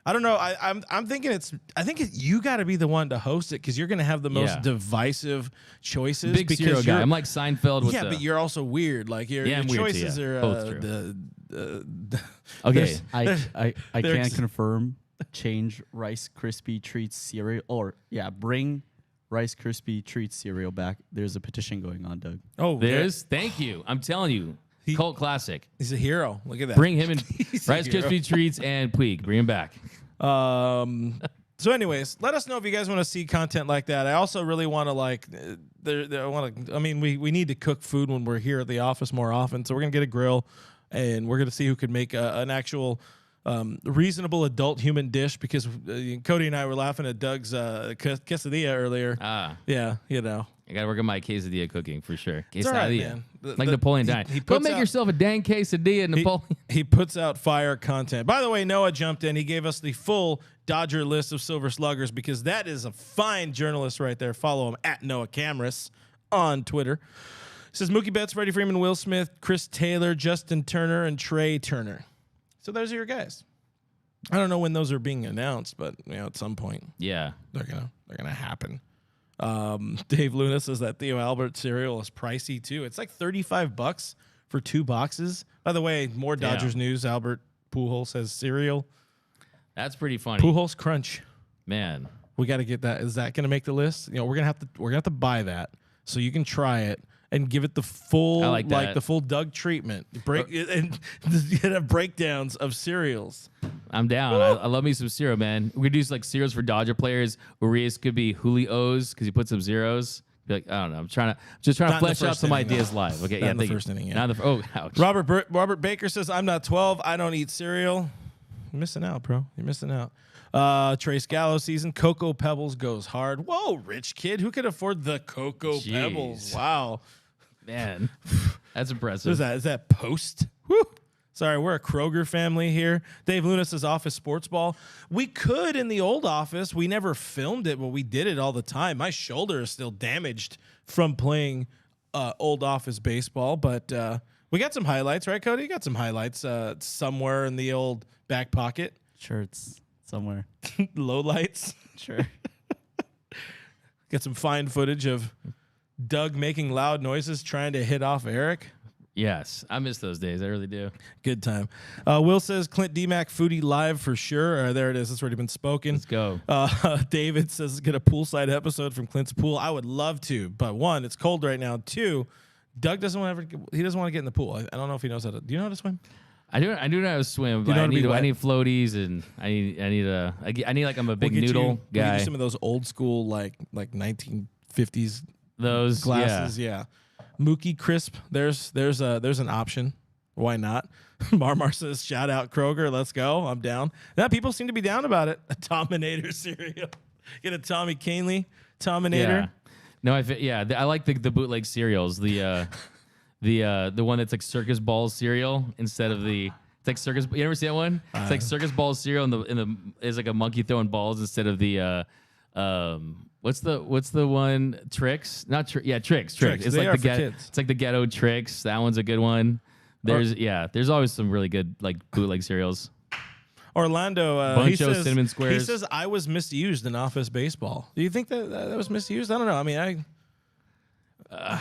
Speaker 1: I don't know. I'm thinking I think you got to be the one to host it because you're going to have the most divisive choices.
Speaker 2: Big cereal guy. I'm like Seinfeld.
Speaker 1: But you're also weird. Like your choices are
Speaker 3: okay. I can confirm. Change Rice Krispie treats cereal, or bring Rice Krispie treats cereal back. There's a petition going on, Doug.
Speaker 2: Oh, thank you. I'm telling you. Cult classic.
Speaker 1: He's a hero. Look at that.
Speaker 2: Bring him in Rice Krispie treats and Puig. Bring him back.
Speaker 1: So anyways, let us know if you guys want to see content like that. I also really want to we need to cook food when we're here at the office more often. So we're going to get a grill and we're going to see who can make an actual reasonable adult human dish because Cody and I were laughing at Doug's quesadilla earlier. Yeah,
Speaker 2: I got to work on my quesadilla cooking for sure. Quesadilla.
Speaker 1: It's all right, man.
Speaker 2: Like Napoleon Dynamite. Go make yourself a dang quesadilla, Napoleon.
Speaker 1: He puts out fire content. By the way, Noah jumped in. He gave us the full Dodger list of Silver Sluggers because that is a fine journalist right there. Follow him at Noah Camrus on Twitter. He says Mookie Betts, Freddie Freeman, Will Smith, Chris Taylor, Justin Turner, and Trey Turner. So those are your guys. I don't know when those are being announced, but at some point, they're gonna happen. Dave Luna says that Theo Albert cereal is pricey too. It's like $35 for 2 boxes. By the way, more Dodgers news. Albert Pujols says cereal.
Speaker 2: That's pretty funny.
Speaker 1: Pujols Crunch.
Speaker 2: Man,
Speaker 1: we got to get that. Is that gonna make the list? We're gonna have to buy that so you can try it and give it the full the full Doug treatment. And have breakdowns of cereals.
Speaker 2: I'm down. I love me some cereal, man. We could do like cereals for Dodger players. Urias could be Julio's because he put some zeros. Be like, I don't know. I'm just trying to flesh out some ideas live. Okay,
Speaker 1: not in the first inning. Yeah.
Speaker 2: Ouch.
Speaker 1: Robert Baker says, "I'm not 12. I don't eat cereal." You're missing out, bro. You're missing out. Trace Gallo season. Cocoa Pebbles goes hard. Whoa, rich kid. Who could afford the Cocoa Pebbles? Wow.
Speaker 2: Man, that's impressive.
Speaker 1: Is that Post? Woo. Sorry, we're a Kroger family here. Dave Luna says office sports ball. We could in the old office. We never filmed it, but we did it all the time. My shoulder is still damaged from playing old office baseball, but we got some highlights, right, Cody? You got some highlights somewhere in the old back pocket.
Speaker 3: Sure, it's somewhere.
Speaker 1: Low lights.
Speaker 3: Sure.
Speaker 1: Got some fine footage of Doug making loud noises trying to hit off Eric.
Speaker 2: Yes, I miss those days. I really do.
Speaker 1: Good time. Will says Clint DMAC foodie live for sure. There it is. It's already been spoken.
Speaker 2: Let's go.
Speaker 1: David says get a poolside episode from Clint's pool. I would love to, but 1, it's cold right now. 2, Doug doesn't want to get in the pool. I don't know if he knows how to. Do you know how to swim?
Speaker 2: I do know how to swim, but
Speaker 1: know
Speaker 2: I
Speaker 1: how to be
Speaker 2: need
Speaker 1: wet.
Speaker 2: floaties, and I need like I'm a big
Speaker 1: We'll get
Speaker 2: noodle
Speaker 1: We'll get
Speaker 2: guy.
Speaker 1: you some of those old school like 1950s
Speaker 2: Those
Speaker 1: glasses. Yeah. Mookie Crisp. There's an option. Why not? Marmar says, shout out Kroger. Let's go. I'm down. Now people seem to be down about it. A Tominator cereal. Get a Tommy Canely Tominator.
Speaker 2: Yeah. No, I like the bootleg cereals. The one that's like circus balls cereal instead of the it's like circus. You ever see that one? It's like circus balls cereal, and the is like a monkey throwing balls instead of the what's the one Tricks? Not Tricks.
Speaker 1: Tricks.
Speaker 2: It's
Speaker 1: They
Speaker 2: like
Speaker 1: are for kids.
Speaker 2: It's like the ghetto Tricks. That one's a good one. There's always some really good like bootleg cereals.
Speaker 1: Orlando, he
Speaker 2: Buncho
Speaker 1: says,
Speaker 2: Cinnamon Squares.
Speaker 1: He says I was misused in office baseball. Do you think that was misused? I don't know. I mean,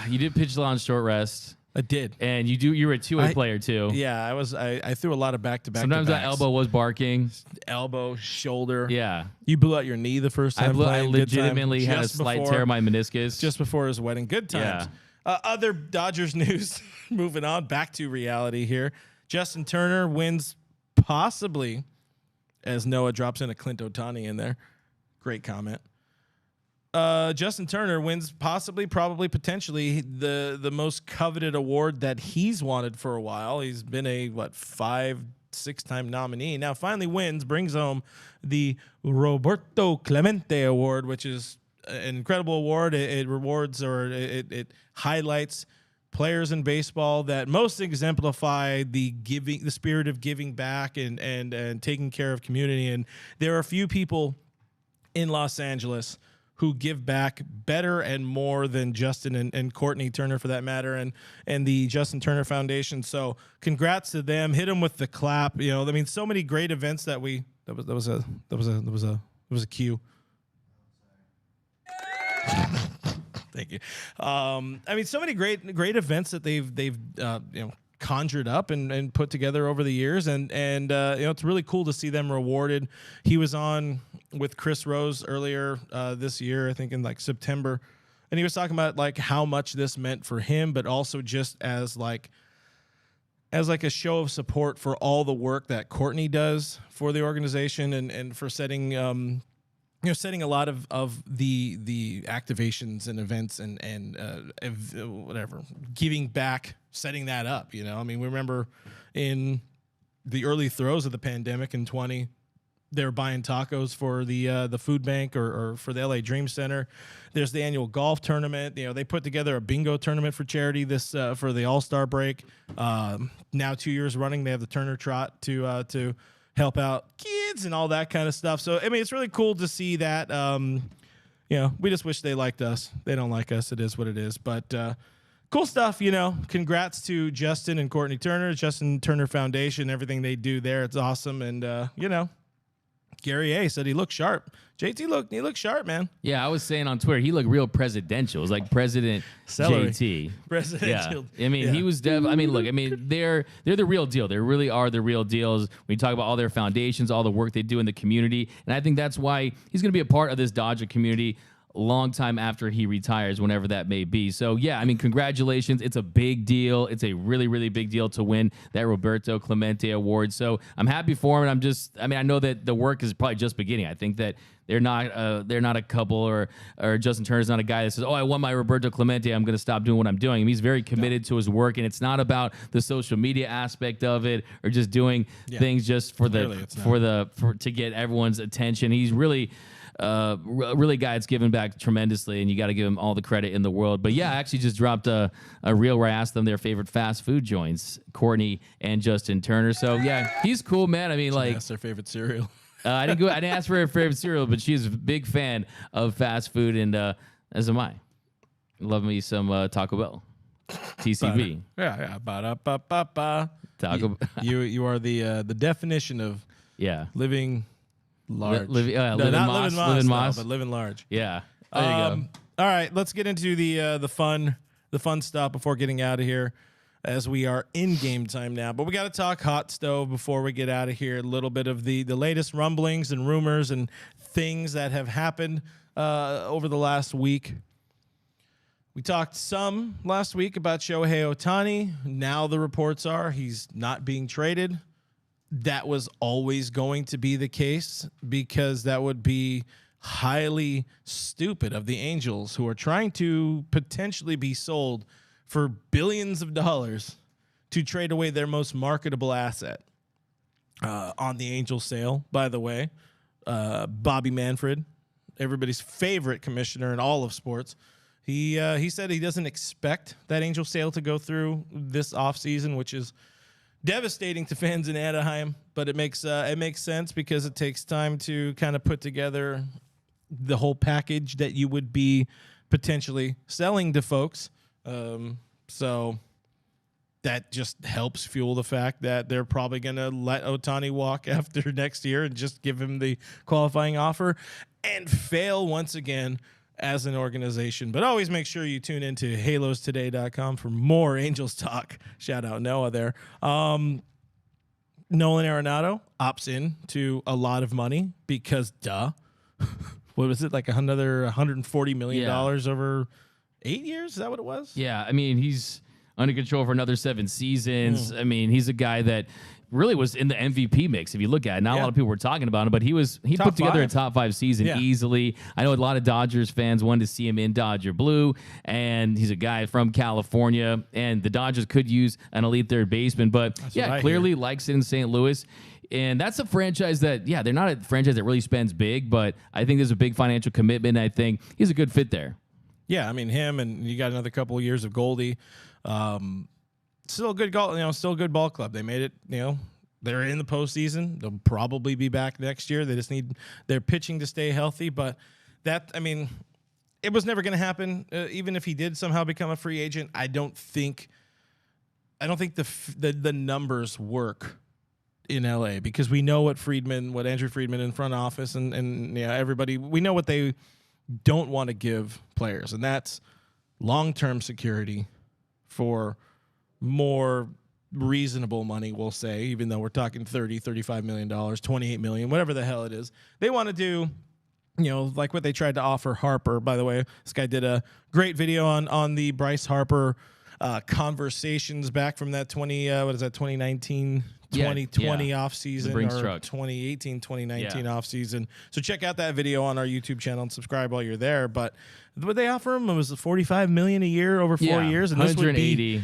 Speaker 2: You did pitch a lot on short rest,
Speaker 1: I did.
Speaker 2: and you were a two-way player too.
Speaker 1: Yeah, I threw a lot of back-to-back.
Speaker 2: Sometimes that elbow was barking.
Speaker 1: elbow, shoulder.
Speaker 2: Yeah.
Speaker 1: You blew out your knee the first time.
Speaker 2: I
Speaker 1: playing. Good time.
Speaker 2: legitimately had a
Speaker 1: Just
Speaker 2: slight
Speaker 1: before-
Speaker 2: tear in my meniscus.
Speaker 1: just before his wedding. Good times. Other Dodgers news. Moving on back to reality here. Justin Turner wins possibly, as Noah drops in a Clint Otani in there. Great comment. Justin Turner wins possibly, probably, potentially the most coveted award that he's wanted for a while. He's been a 5-6-time nominee. Now finally wins, brings home the Roberto Clemente Award, which is an incredible award. It rewards or it highlights players in baseball that most exemplify the spirit of giving back and taking care of community. And there are a few people in Los Angeles who give back better and more than Justin and Courtney Turner, for that matter, and the Justin Turner Foundation. So congrats to them. Hit them with the clap. You know, I mean, so many great events that was a cue. Thank you. I mean, so many great events that they've conjured up and put together over the years, and it's really cool to see them rewarded. He was on with Chris Rose earlier this year, I think in like September, and he was talking about like how much this meant for him, but also just as like a show of support for all the work that Courtney does for the organization and for setting setting a lot of the activations and events and whatever, giving back, setting that up. You know, I mean, we remember in the early throes of the pandemic in 2020, they were buying tacos for the food bank or for the LA Dream Center. There's the annual golf tournament. You know, they put together a bingo tournament for charity for the All-Star break. Now 2 years running, they have the Turner Trot to help out kids and all that kind of stuff. So, I mean, it's really cool to see that. We just wish they liked us. They don't like us. It is what it is. But cool stuff, Congrats to Justin and Courtney Turner, Justin Turner Foundation, everything they do there. It's awesome. And, Gary A said he looked sharp. JT looked sharp, man.
Speaker 2: Yeah, I was saying on Twitter, he looked real presidential. It was like President
Speaker 1: Celery.
Speaker 2: JT.
Speaker 1: Presidential.
Speaker 2: Yeah. I mean, he was they're the real deal. They really are the real deals. When you talk about all their foundations, all the work they do in the community. And I think that's why he's going to be a part of this Dodger community a long time after he retires, whenever that may be. So, yeah, I mean, congratulations. It's a big deal. It's a really, really big deal to win that Roberto Clemente Award. So I'm happy for him. And I know that the work is probably just beginning. I think that they're not a couple or Justin Turner's not a guy that says, oh, I won my Roberto Clemente, I'm going to stop doing what I'm doing. I mean, he's very committed to his work, and it's not about the social media aspect of it or just doing things just for to get everyone's attention. He's really a guy that's given back tremendously, and you got to give him all the credit in the world. But yeah, I actually just dropped a reel where I asked them their favorite fast food joints, Courtney and Justin Turner. So yeah, he's cool, man. I mean,
Speaker 1: That's their favorite cereal.
Speaker 2: I didn't ask for her favorite cereal, but she's a big fan of fast food, and as am I. Love me some Taco Bell, TCB.
Speaker 1: Yeah. Ba-da-ba-ba-ba.
Speaker 2: Taco.
Speaker 1: You are the definition of living large.
Speaker 2: Living
Speaker 1: Not
Speaker 2: Moss.
Speaker 1: Moss, but living large.
Speaker 2: Yeah. There you go.
Speaker 1: All right, let's get into the fun stuff before getting out of here, as we are in game time now. But we got to talk hot stove before we get out of here. A little bit of the latest rumblings and rumors and things that have happened over the last week. We talked some last week about Shohei Ohtani. Now the reports are he's not being traded. That was always going to be the case because that would be highly stupid of the Angels, who are trying to potentially be sold for billions of dollars to trade away their most marketable asset. On the Angels sale, by the way, Bobby Manfred, everybody's favorite commissioner in all of sports, he said he doesn't expect that Angel sale to go through this offseason, which is devastating to fans in Anaheim, but it makes sense because it takes time to kind of put together the whole package that you would be potentially selling to folks. So that just helps fuel the fact that they're probably going to let Ohtani walk after next year and just give him the qualifying offer and fail once again as an organization. But always make sure you tune into halostoday.com for more Angels talk. Shout out Noah there. Nolan Arenado opts in to a lot of money because what was it, like another $140 million over 8 years? Is that what it was?
Speaker 2: Yeah, I mean, he's under control for another 7 seasons. I mean, he's a guy that really was in the MVP mix. If you look at it, not a lot of people were talking about him, but he put together a top 5 season easily. I know a lot of Dodgers fans wanted to see him in Dodger blue, and he's a guy from California, and the Dodgers could use an elite third baseman, but clearly likes it in St. Louis. And that's a franchise that, they're not a franchise that really spends big, but I think there's a big financial commitment. And I think he's a good fit there.
Speaker 1: Yeah, I mean, him, and you got another couple of years of Goldie. Still a good still a good ball club. They made it, they're in the postseason. They'll probably be back next year. They just need their pitching to stay healthy. But it was never going to happen. Even if he did somehow become a free agent, I don't think the numbers work in LA, because we know what Andrew Friedman in front office and everybody, we know what they don't want to give players, and that's long-term security for more reasonable money, we'll say, even though we're talking $35 million, $28 million, whatever the hell it is. They want to do, like what they tried to offer Harper. By the way, this guy did a great video on the Bryce Harper conversations back from that 2019 2020 offseason, or 2018, 2019 offseason. So check out that video on our YouTube channel and subscribe while you're there. But what they offer him was $45 million a year over 4 years, and this would be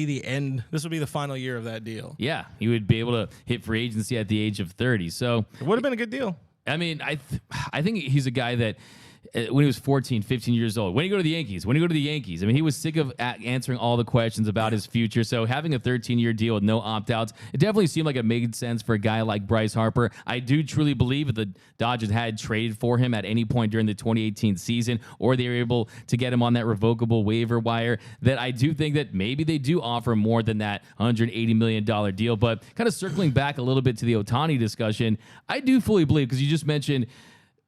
Speaker 1: the end. This would be the final year of that deal.
Speaker 2: Yeah, he would be able to hit free agency at the age of 30. So
Speaker 1: it would have been a good deal.
Speaker 2: I mean, I think he's a guy that when he was 14, 15 years old, when he go to the Yankees, I mean, he was sick of answering all the questions about his future. So having a 13-year deal with no opt-outs, it definitely seemed like it made sense for a guy like Bryce Harper. I do truly believe that the Dodgers had traded for him at any point during the 2018 season, or they were able to get him on that revocable waiver wire, that I do think that maybe they do offer more than that $180 million deal. But kind of circling back a little bit to the Ohtani discussion, I do fully believe, because you just mentioned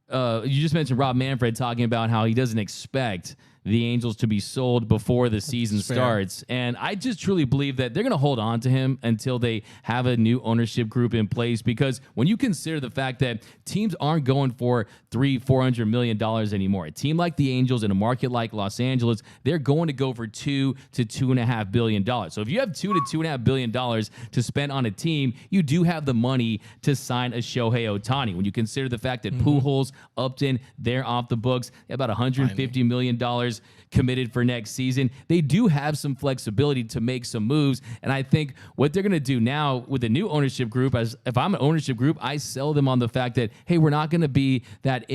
Speaker 2: Rob Manfred talking about how he doesn't expect the Angels to be sold before the season starts. And I just truly believe that they're going to hold on to him until they have a new ownership group in place, because when you consider the fact that teams aren't going for $400 million anymore, a team like the Angels in a market like Los Angeles, they're going to go for $2 to $2.5 billion. So if you have $2 to $2.5 billion to spend on a team, you do have the money to sign a Shohei Ohtani. When you consider the fact that Pujols, Upton, they're off the books, about $150 million committed for next season, they do have some flexibility to make some moves. And I think what they're going to do now with the new ownership group, as if I'm an ownership group, I sell them on the fact that, hey, we're not going to be that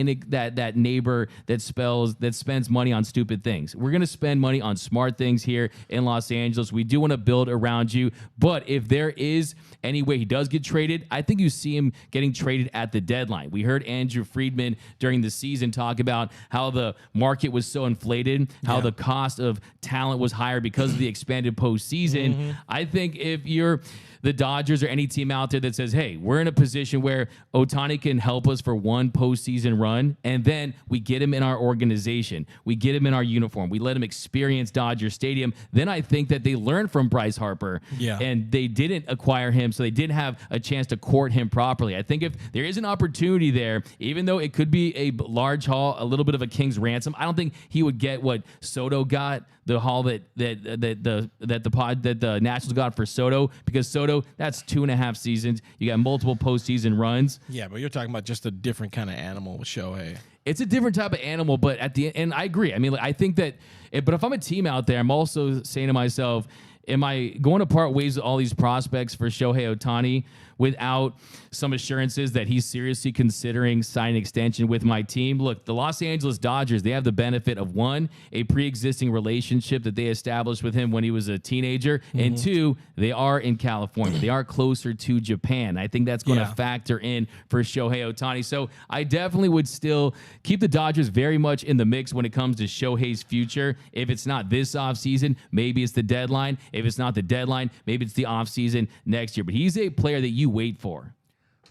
Speaker 2: neighbor that spends money on stupid things. We're going to spend money on smart things here in Los Angeles. We do want to build around you. But if there is any way he does get traded, I think you see him getting traded at the deadline. We heard Andrew Friedman during the season talk about how the market was so inflated, how the cost of talent was higher because of the expanded postseason. I think if you're the Dodgers or any team out there that says, hey, we're in a position where Ohtani can help us for one postseason run, and then we get him in our organization, we get him in our uniform, we let him experience Dodger Stadium, then I think that they learned from Bryce Harper, and they didn't acquire him, so they didn't have a chance to court him properly. I think if there is an opportunity there, even though it could be a large haul, a little bit of a king's ransom, I don't think he would get what Soto got, the haul that the Nationals got for Soto, because Soto, that's 2.5 seasons. You got multiple postseason runs.
Speaker 1: Yeah, but you're talking about just a different kind of animal with Shohei.
Speaker 2: It's a different type of animal, but at the end, and I agree. I mean, I think that, but if I'm a team out there, I'm also saying to myself, am I going to part ways with all these prospects for Shohei Ohtani without some assurances that he's seriously considering signing an extension with my team? Look, the Los Angeles Dodgers, they have the benefit of, one, a pre-existing relationship that they established with him when he was a teenager, and two, they are in California. They are closer to Japan. I think that's going to factor in for Shohei Ohtani. So I definitely would still keep the Dodgers very much in the mix when it comes to Shohei's future. If it's not this offseason, maybe it's the deadline. If it's not the deadline, maybe it's the offseason next year. But he's a player that you wait for.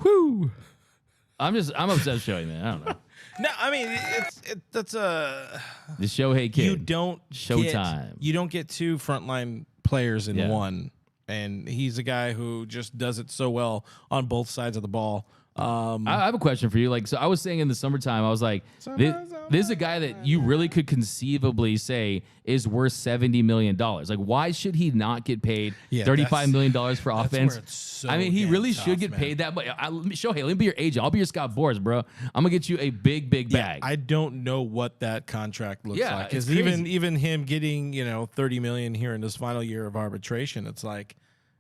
Speaker 1: Whoo!
Speaker 2: I'm obsessed with Shohei, man. I don't know.
Speaker 1: No, I mean that's a
Speaker 2: The Shohei kid.
Speaker 1: you don't
Speaker 2: Showtime.
Speaker 1: You don't get two frontline players in one, and he's a guy who just does it so well on both sides of the ball.
Speaker 2: I have a question for you. Like, so I was saying in the summertime, I was like, this is a guy that you really could conceivably say is worth $70 million. Like, why should he not get paid $35 million for offense?
Speaker 1: So
Speaker 2: I mean, he really should get paid that much. Shohei, let me be your agent. I'll be your Scott Boras, bro. I'm gonna get you a big bag.
Speaker 1: I don't know what that contract looks like,
Speaker 2: it's
Speaker 1: because even him getting $30 million here in his final year of arbitration, it's like,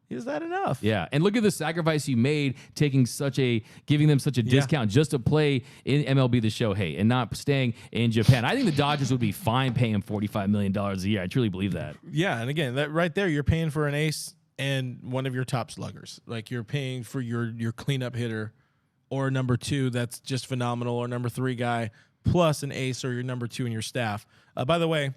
Speaker 1: is that enough?
Speaker 2: Yeah, and look at the sacrifice you made, giving them such a discount just to play in MLB The Shohei and not staying in Japan. I think the Dodgers would be fine paying him $45 million a year. I truly believe that.
Speaker 1: Yeah, and again, that right there, you're paying for an ace and one of your top sluggers. Like, you're paying for your cleanup hitter or number two that's just phenomenal, or number three guy plus an ace, or your number two in your staff. By the way,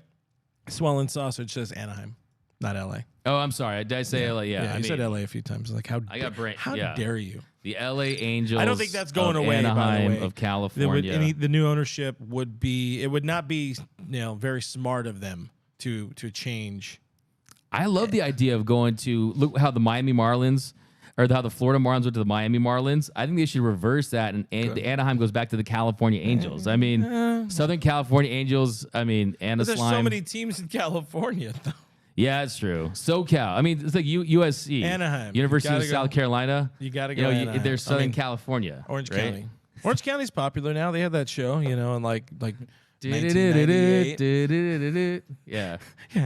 Speaker 1: Swollen Sausage says Anaheim, not LA.
Speaker 2: Oh, I'm sorry. Did I say LA?
Speaker 1: Yeah, you said LA a few times. Like, how dare you?
Speaker 2: The LA Angels.
Speaker 1: I don't think that's going away.
Speaker 2: Anaheim,
Speaker 1: by the way,
Speaker 2: of California.
Speaker 1: The new ownership would be. It would not be very smart of them to change.
Speaker 2: I love the idea of going to look how the Miami Marlins, or how the Florida Marlins went to the Miami Marlins. I think they should reverse that, and the Anaheim goes back to the California Angels. I mean, Southern California Angels. I mean,
Speaker 1: There's so many teams in California, though.
Speaker 2: Yeah, it's true. SoCal. I mean, it's like USC,
Speaker 1: Anaheim,
Speaker 2: University of South Carolina.
Speaker 1: You got to go. Anaheim.
Speaker 2: They're Southern California,
Speaker 1: Orange
Speaker 2: right?
Speaker 1: County. Orange County's popular now. They have that show, and like 1998.
Speaker 2: Yeah,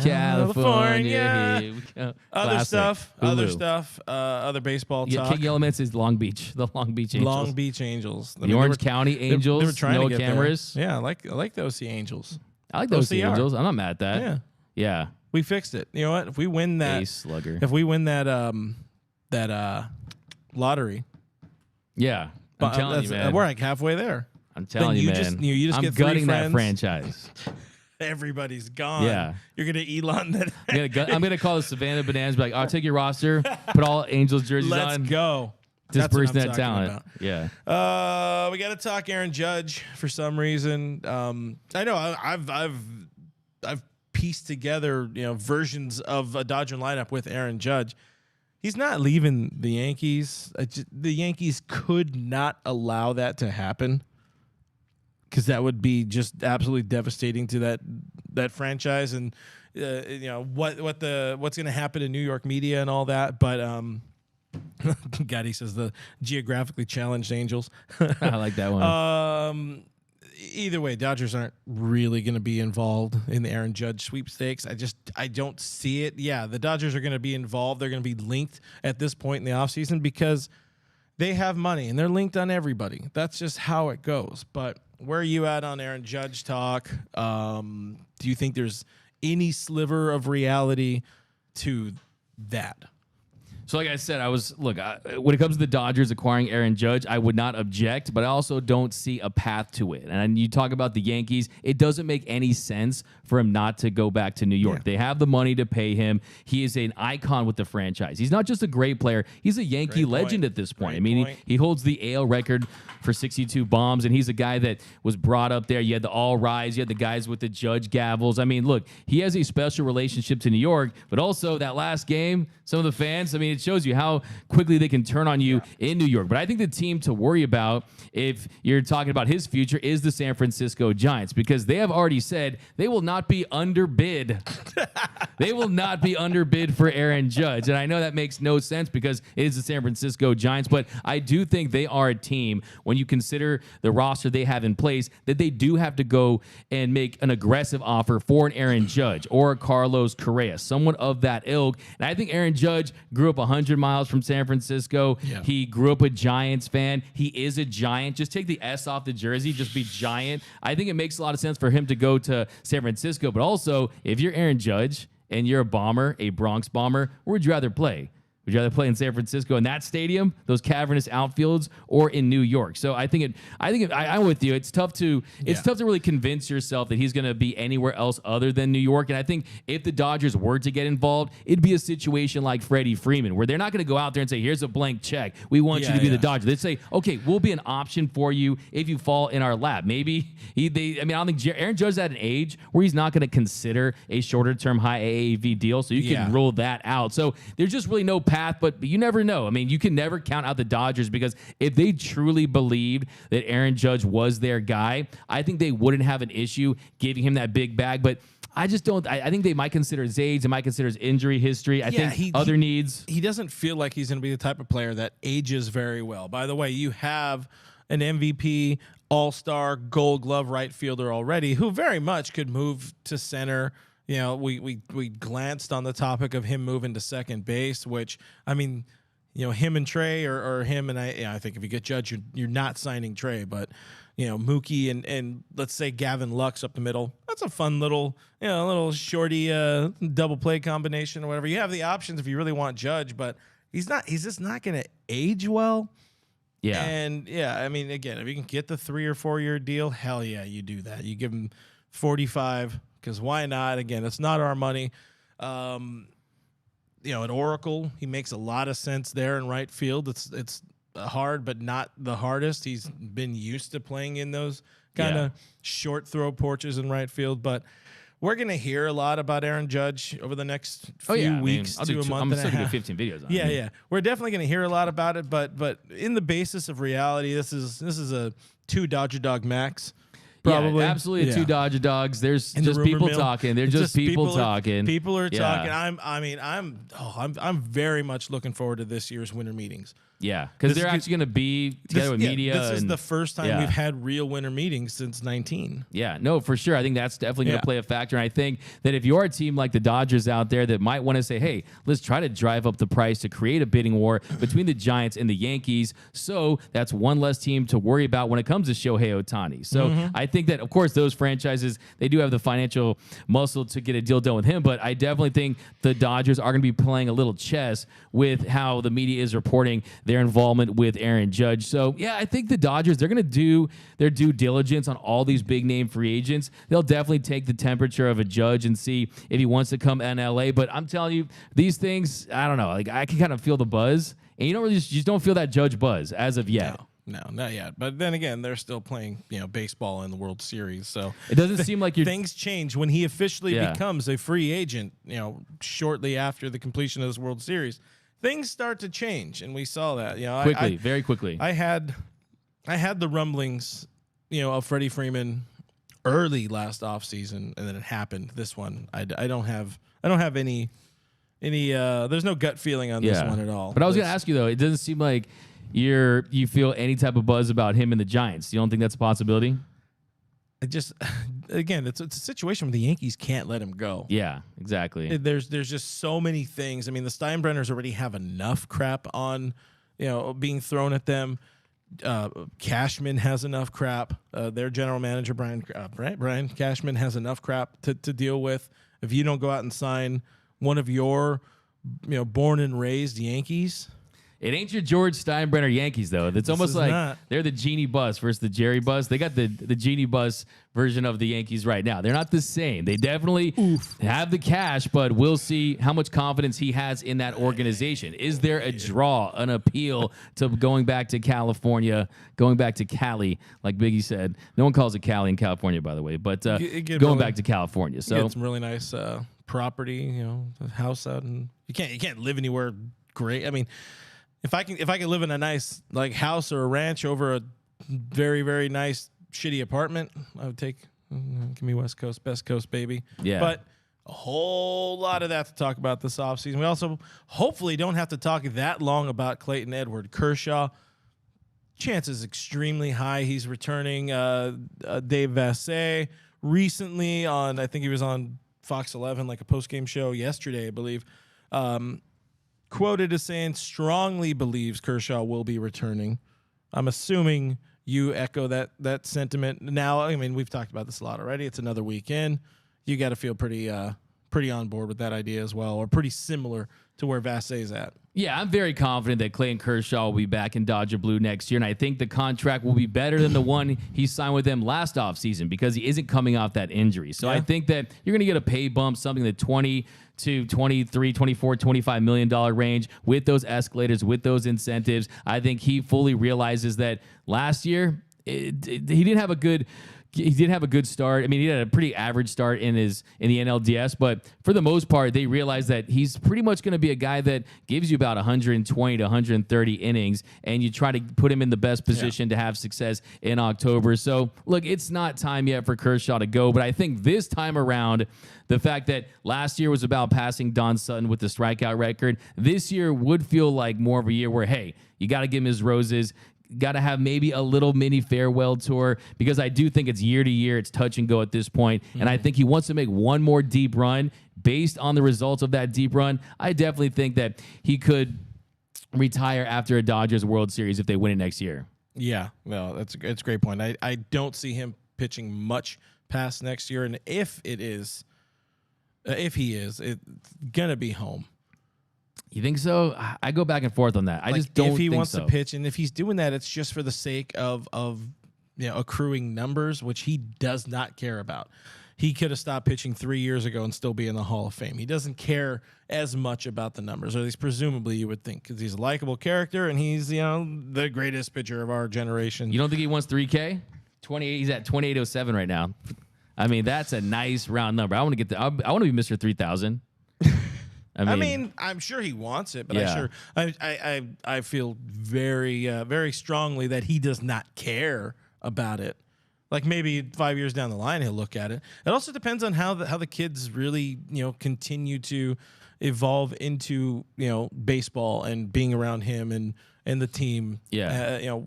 Speaker 2: California. Here we go.
Speaker 1: Other
Speaker 2: Classic.
Speaker 1: stuff. Other baseball talk.
Speaker 2: King Elements is Long Beach. The Long Beach Angels.
Speaker 1: Long Beach Angels.
Speaker 2: The Orange County Angels.
Speaker 1: They were trying
Speaker 2: no
Speaker 1: to get
Speaker 2: cameras.
Speaker 1: There. Yeah, I like the OC Angels.
Speaker 2: I like those Angels. I'm not mad at that.
Speaker 1: Yeah.
Speaker 2: Yeah.
Speaker 1: We fixed it. You know what? If we win that
Speaker 2: Ace slugger.
Speaker 1: If we win that lottery.
Speaker 2: Yeah. I'm telling you, man.
Speaker 1: We're like halfway there.
Speaker 2: I'm telling you, man.
Speaker 1: You just
Speaker 2: I'm
Speaker 1: get three
Speaker 2: gutting that
Speaker 1: friends.
Speaker 2: franchise.
Speaker 1: Everybody's gone.
Speaker 2: Yeah.
Speaker 1: You're going to Elon that.
Speaker 2: I'm gonna call the Savannah Bananas. Be like, I'll take your roster. Put all Angels jerseys on.
Speaker 1: Let's go.
Speaker 2: Disperse that
Speaker 1: talking
Speaker 2: talent.
Speaker 1: about.
Speaker 2: Yeah.
Speaker 1: We got to talk Aaron Judge for some reason. I know I've pieced together versions of a Dodger lineup with Aaron Judge. He's not leaving the Yankees. The Yankees could not allow that to happen, because that would be just absolutely devastating to that franchise, and what's going to happen in New York media and all that. But God, he says the geographically challenged Angels.
Speaker 2: I like that one.
Speaker 1: Either way, Dodgers aren't really going to be involved in the Aaron Judge sweepstakes. I don't see it. Yeah, the Dodgers are going to be involved. They're going to be linked at this point in the offseason because they have money and they're linked on everybody. That's just how it goes. But where are you at on Aaron Judge talk? Do you think there's any sliver of reality to that?
Speaker 2: So like I said, when it comes to the Dodgers acquiring Aaron Judge, I would not object, but I also don't see a path to it. And you talk about the Yankees, it doesn't make any sense for him not to go back to New York. They have the money to pay him. He is an icon with the franchise. He's not just a great player, he's a Yankee legend at this point. He holds the AL record for 62 bombs, and he's a guy that was brought up there. You had the All Rise, you had the guys with the Judge gavels. I mean, look, he has a special relationship to New York, but also that last game, some of the fans, it shows you how quickly they can turn on you in New York. But I think the team to worry about, if you're talking about his future, is the San Francisco Giants, because they have already said they will not be underbid. They will not be underbid for Aaron Judge. And I know that makes no sense because it is the San Francisco Giants, but I do think they are a team, when you consider the roster they have in place, that they do have to go and make an aggressive offer for an Aaron Judge or a Carlos Correa, someone of that ilk. And I think Aaron Judge grew up 100 miles from San Francisco. Yeah. He grew up a Giants fan. He is a Giant. Just take the S off the jersey. Just be Giant. I think it makes a lot of sense for him to go to San Francisco. But also, if you're Aaron Judge and you're a Bomber, a Bronx Bomber, where would you rather play? Would you rather play in San Francisco in that stadium, those cavernous outfields, or in New York? So I'm with you. It's tough to really convince yourself that he's going to be anywhere else other than New York. And I think if the Dodgers were to get involved, it'd be a situation like Freddie Freeman, where they're not going to go out there and say, "Here's a blank check. We want you to be the Dodgers." They'd say, "Okay, we'll be an option for you if you fall in our lap." Maybe I don't think Aaron Judge is at an age where he's not going to consider a shorter-term high AAV deal, so you can rule that out. So there's just really no path, but you never know. You can never count out the Dodgers, because if they truly believed that Aaron Judge was their guy, I think they wouldn't have an issue giving him that big bag. But I just don't. I think they might consider his age. They might consider his injury history. I think other needs.
Speaker 1: He doesn't feel like he's going to be the type of player that ages very well. By the way, you have an MVP, All-Star, Gold Glove right fielder already, who very much could move to center. We glanced on the topic of him moving to second base, which, him and Trey or him and I think if you get Judge, you're not signing Trey, but, Mookie and let's say Gavin Lux up the middle. That's a fun little shorty double play combination or whatever. You have the options if you really want Judge, but he's just not going to age well.
Speaker 2: Yeah.
Speaker 1: And again, if you can get the 3 or 4 year deal, hell yeah, you do that. You give him 45. Because why not? Again, it's not our money. At Oracle, he makes a lot of sense there in right field. It's hard, but not the hardest. He's been used to playing in those kind of short throw porches in right field. But we're going to hear a lot about Aaron Judge over the next few weeks to a month and a half.
Speaker 2: I'm still do 15 videos on it.
Speaker 1: Yeah. We're definitely going to hear a lot about it. But in the basis of reality, this is a 2 Dodger Dog max. Probably.
Speaker 2: Yeah, absolutely. 2 Dodger Dogs. There's just people talking. They're just people talking.
Speaker 1: People are talking. I'm very much looking forward to this year's winter meetings.
Speaker 2: Yeah, because they're actually going to be together with media.
Speaker 1: This is the first time we've had real winter meetings since 19.
Speaker 2: Yeah, no, for sure. I think that's definitely going to play a factor. And I think that if you're a team like the Dodgers out there that might want to say, hey, let's try to drive up the price to create a bidding war between the Giants and the Yankees. So that's one less team to worry about when it comes to Shohei Ohtani. So I think that, of course, those franchises, they do have the financial muscle to get a deal done with him. But I definitely think the Dodgers are going to be playing a little chess with how the media is reporting their involvement with Aaron Judge. So, I think the Dodgers, they're going to do their due diligence on all these big-name free agents. They'll definitely take the temperature of a Judge and see if he wants to come in L.A. But I'm telling you, these things, I don't know. Like, I can kind of feel the buzz, and you just don't feel that Judge buzz as of yet.
Speaker 1: No, not yet. But then again, they're still playing, baseball in the World Series. So
Speaker 2: it doesn't seem like
Speaker 1: things change when he officially becomes a free agent, shortly after the completion of this World Series. Things start to change, and we saw that.
Speaker 2: Very quickly.
Speaker 1: I had the rumblings, of Freddie Freeman early last offseason, and then it happened. This one, I don't have any. There's no gut feeling on this one at all.
Speaker 2: But I was going to ask you though, it doesn't seem like you feel any type of buzz about him and the Giants. You don't think that's a possibility?
Speaker 1: It's a situation where the Yankees can't let him go.
Speaker 2: Yeah, exactly.
Speaker 1: There's just so many things. I mean, the Steinbrenners already have enough crap on, being thrown at them. Cashman has enough crap. Their general manager, Brian Cashman, has enough crap to deal with. If you don't go out and sign one of your born and raised Yankees.
Speaker 2: It ain't your George Steinbrenner Yankees, though. It's almost like
Speaker 1: not.
Speaker 2: they're the Genie Bus versus the Jerry Bus. They got the Genie Bus version of the Yankees right now. They're not the same. They definitely have the cash, but we'll see how much confidence he has in that organization. Is there a draw, an appeal to going back to California, going back to Cali, like Biggie said? No one calls it Cali in California, by the way, but going back to California. So
Speaker 1: get some really nice property, a house out, and you can't live anywhere great. I mean, if I can live in a nice like house or a ranch over a very, very nice shitty apartment, I would take. Give me West Coast, best coast, baby.
Speaker 2: Yeah.
Speaker 1: But a whole lot of that to talk about this offseason. We also hopefully don't have to talk that long about Clayton Edward Kershaw. Chances extremely high he's returning. Dave Vassay recently I think he was on Fox 11, like a post-game show yesterday, I believe. Quoted as saying strongly believes Kershaw will be returning. I'm assuming you echo that sentiment. Now, I mean, we've talked about this a lot already. It's another weekend. You got to feel pretty on board with that idea as well, or pretty similar to where Vassay's at.
Speaker 2: Yeah, I'm very confident that Clayton Kershaw will be back in Dodger Blue next year, and I think the contract will be better than the one he signed with them last offseason because he isn't coming off that injury. So I think that you're going to get a pay bump, something in the 20 to 23, 24, $25 million range with those escalators, with those incentives. I think he fully realizes that last year he didn't have a good start. I mean, he had a pretty average start in the NLDS, but for the most part, they realized that he's pretty much going to be a guy that gives you about 120 to 130 innings, and you try to put him in the best position to have success in October. So, look, it's not time yet for Kershaw to go, but I think this time around, the fact that last year was about passing Don Sutton with the strikeout record, this year would feel like more of a year where, hey, you got to give him his roses. Got to have maybe a little mini farewell tour because I do think it's year to year. It's touch and go at this point. And I think he wants to make one more deep run based on the results of that deep run. I definitely think that he could retire after a Dodgers World Series if they win it next year.
Speaker 1: Yeah, well, it's a great point. I don't see him pitching much past next year. And if he is, it's going to be home.
Speaker 2: You think so? I go back and forth on that. I just don't think so.
Speaker 1: If he wants to pitch, and if he's doing that, it's just for the sake of accruing numbers, which he does not care about. He could have stopped pitching 3 years ago and still be in the Hall of Fame. He doesn't care as much about the numbers, or at least presumably you would think, because he's a likable character and he's the greatest pitcher of our generation.
Speaker 2: You don't think he wants 3K? 28. He's at 2807 right now. I mean, that's a nice round number. I want to get I want to be Mr. 3000.
Speaker 1: I mean, I'm sure he wants it, but I feel very, very strongly that he does not care about it. Like maybe 5 years down the line, he'll look at it. It also depends on how the kids really, continue to evolve into, baseball and being around him and the team.
Speaker 2: Yeah.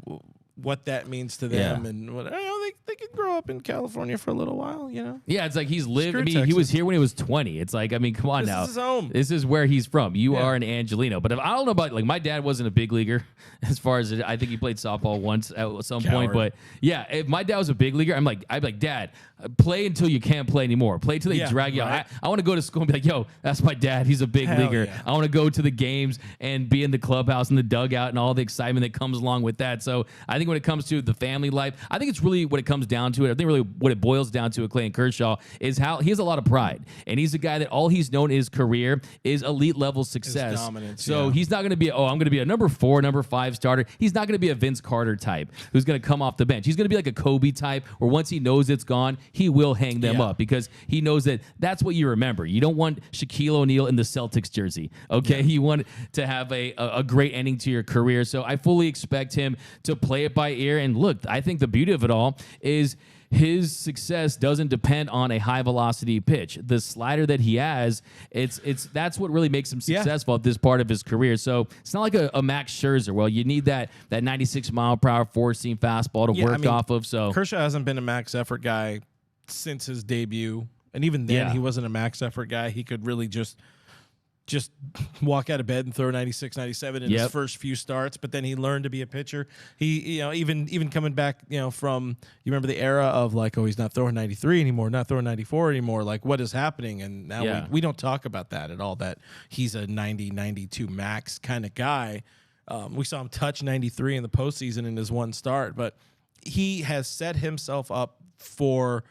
Speaker 1: What that means to them and what they could grow up in California for a little while,
Speaker 2: Yeah, it's like he's lived.
Speaker 1: Screw
Speaker 2: I mean,
Speaker 1: Texas.
Speaker 2: He was here when he was 20. It's like, I mean, come on now.
Speaker 1: This is his home.
Speaker 2: This is where he's from. You are an Angelino. But I don't know about, like, my dad wasn't a big leaguer as far as I think he played softball once at some point. But yeah, if my dad was a big leaguer, I'd be like, Dad, play until you can't play anymore. Play till they drag you out. I want to go to school and be like, yo, that's my dad. He's a big leaguer.
Speaker 1: Yeah.
Speaker 2: I want to go to the games and be in the clubhouse and the dugout and all the excitement that comes along with that. So I think when it comes to the family life, I think it's really what it comes down to. I think really what it boils down to with Clayton Kershaw is how he has a lot of pride. And he's a guy that all he's known in his career is elite level success.
Speaker 1: Dominance,
Speaker 2: so he's not going to be, I'm going to be a number 4, number 5 starter. He's not going to be a Vince Carter type who's going to come off the bench. He's going to be like a Kobe type where once he knows it's gone, he will hang them up because he knows that that's what you remember. You don't want Shaquille O'Neal in the Celtics jersey, okay? You want to have a great ending to your career. So I fully expect him to play it by ear. And look, I think the beauty of it all is his success doesn't depend on a high velocity pitch. The slider that he has, that's what really makes him successful at this part of his career. So it's not like a Max Scherzer. Well, you need that 96 mile per hour 4-seam fastball to work off of. So
Speaker 1: Kershaw hasn't been a max effort guy since his debut, and even then he wasn't a max effort guy. He could really just just walk out of bed and throw 96, 97 in his first few starts, but then he learned to be a pitcher. He, even coming back, from, you remember the era of like, oh, he's not throwing 93 anymore, not throwing 94 anymore. Like, what is happening? And now we don't talk about that at all, that he's a 90, 92 max kind of guy. We saw him touch 93 in the postseason in his one start, but he has set himself up for,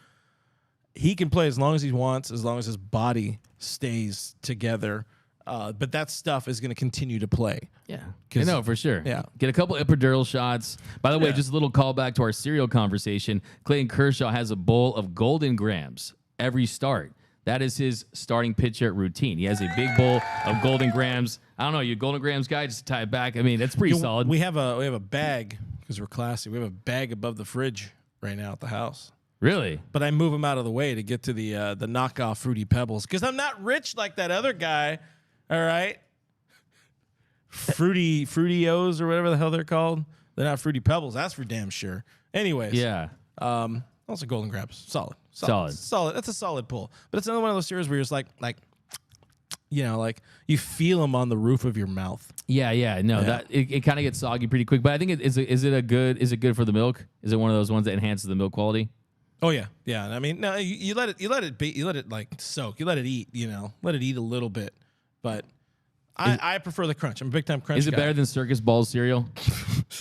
Speaker 1: he can play as long as he wants, as long as his body stays together. But that stuff is going to continue to play.
Speaker 2: Yeah, I know for sure.
Speaker 1: Yeah.
Speaker 2: Get a couple epidural shots. By the way, just a little callback to our cereal conversation. Clayton Kershaw has a bowl of Golden Grams every start. That is his starting pitcher routine. He has a big bowl of Golden Grams. I don't know, you a Golden Grams guy? Just to tie it back. I mean, that's pretty solid.
Speaker 1: We have a bag, because we're classy. We have a bag above the fridge right now at the house.
Speaker 2: Really?
Speaker 1: But I move them out of the way to get to the knockoff Fruity Pebbles, because I'm not rich like that other guy. All right. Fruity-O's or whatever the hell they're called. They're not Fruity Pebbles. That's for damn sure. Anyways.
Speaker 2: Yeah.
Speaker 1: Also Golden Grabs. Solid. That's a solid pull. But it's another one of those cereals where you're just like you feel them on the roof of your mouth.
Speaker 2: Yeah. No, that it kind of gets soggy pretty quick. But I think is it good for the milk? Is it one of those ones that enhances the milk quality?
Speaker 1: Oh yeah. I mean, no, you let it like soak. You let it eat. Let it eat a little bit. But I prefer the crunch. I'm a big time crunch guy.
Speaker 2: Is it better than Circus Balls cereal?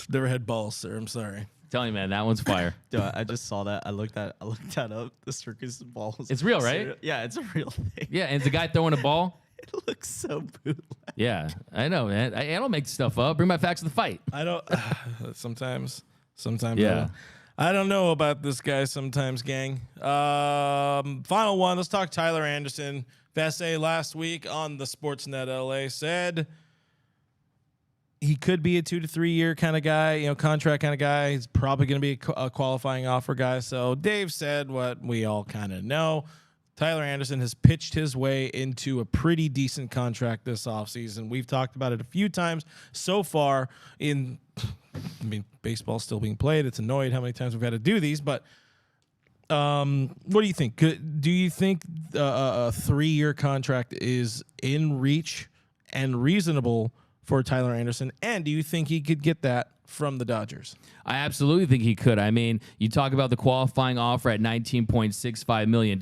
Speaker 1: Never had balls, sir. I'm sorry.
Speaker 2: Tell you, man, that one's fire.
Speaker 3: Dude, I just saw that. I looked that up. The Circus Balls.
Speaker 2: It's real, right?
Speaker 3: Yeah, it's a real thing.
Speaker 2: Yeah, and it's a guy throwing a ball.
Speaker 3: It looks so bootleg.
Speaker 2: Yeah, I know, man. I don't make stuff up. Bring my facts to the fight.
Speaker 1: I don't. Sometimes.
Speaker 2: Yeah.
Speaker 1: I don't know about this guy sometimes, gang. Final one. Let's talk Tyler Anderson. Vassay last week on the Sportsnet LA said he could be a 2 to 3 year kind of guy, contract kind of guy. He's probably going to be a qualifying offer guy. So Dave said what we all kind of know. Tyler Anderson has pitched his way into a pretty decent contract this offseason. We've talked about it a few times so far baseball's still being played. It's annoyed how many times we've had to do these, but what do you think? Do you think a 3-year contract is in reach and reasonable for Tyler Anderson? And do you think he could get that from the Dodgers?
Speaker 2: I absolutely think he could. I mean, you talk about the qualifying offer at $19.65 million.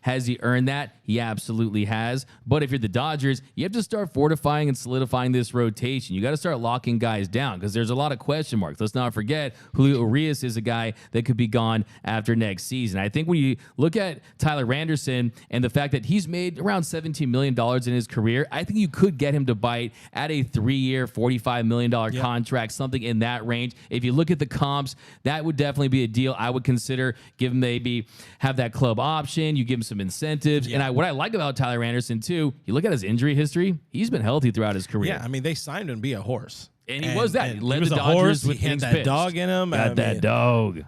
Speaker 2: Has he earned that? He absolutely has. But if you're the Dodgers, you have to start fortifying and solidifying this rotation. You got to start locking guys down because there's a lot of question marks. Let's not forget Julio Urias is a guy that could be gone after next season. I think when you look at Tyler Anderson and the fact that he's made around $17 million in his career, I think you could get him to bite at a 3-year, $45 million contract, something in that range. If you look at the comps, that would definitely be a deal I would consider. Give him maybe have that club option. You give him some incentives.
Speaker 1: Yeah.
Speaker 2: And what I like about Tyler Anderson too, you look at his injury history. He's been healthy throughout his career.
Speaker 1: Yeah, I mean they signed him to be a horse,
Speaker 2: and he was that. He led
Speaker 1: was
Speaker 2: the
Speaker 1: a
Speaker 2: Dodgers
Speaker 1: horse.
Speaker 2: with
Speaker 1: He had
Speaker 2: innings
Speaker 1: that
Speaker 2: pitched.
Speaker 1: dog in him.
Speaker 2: Got that dog.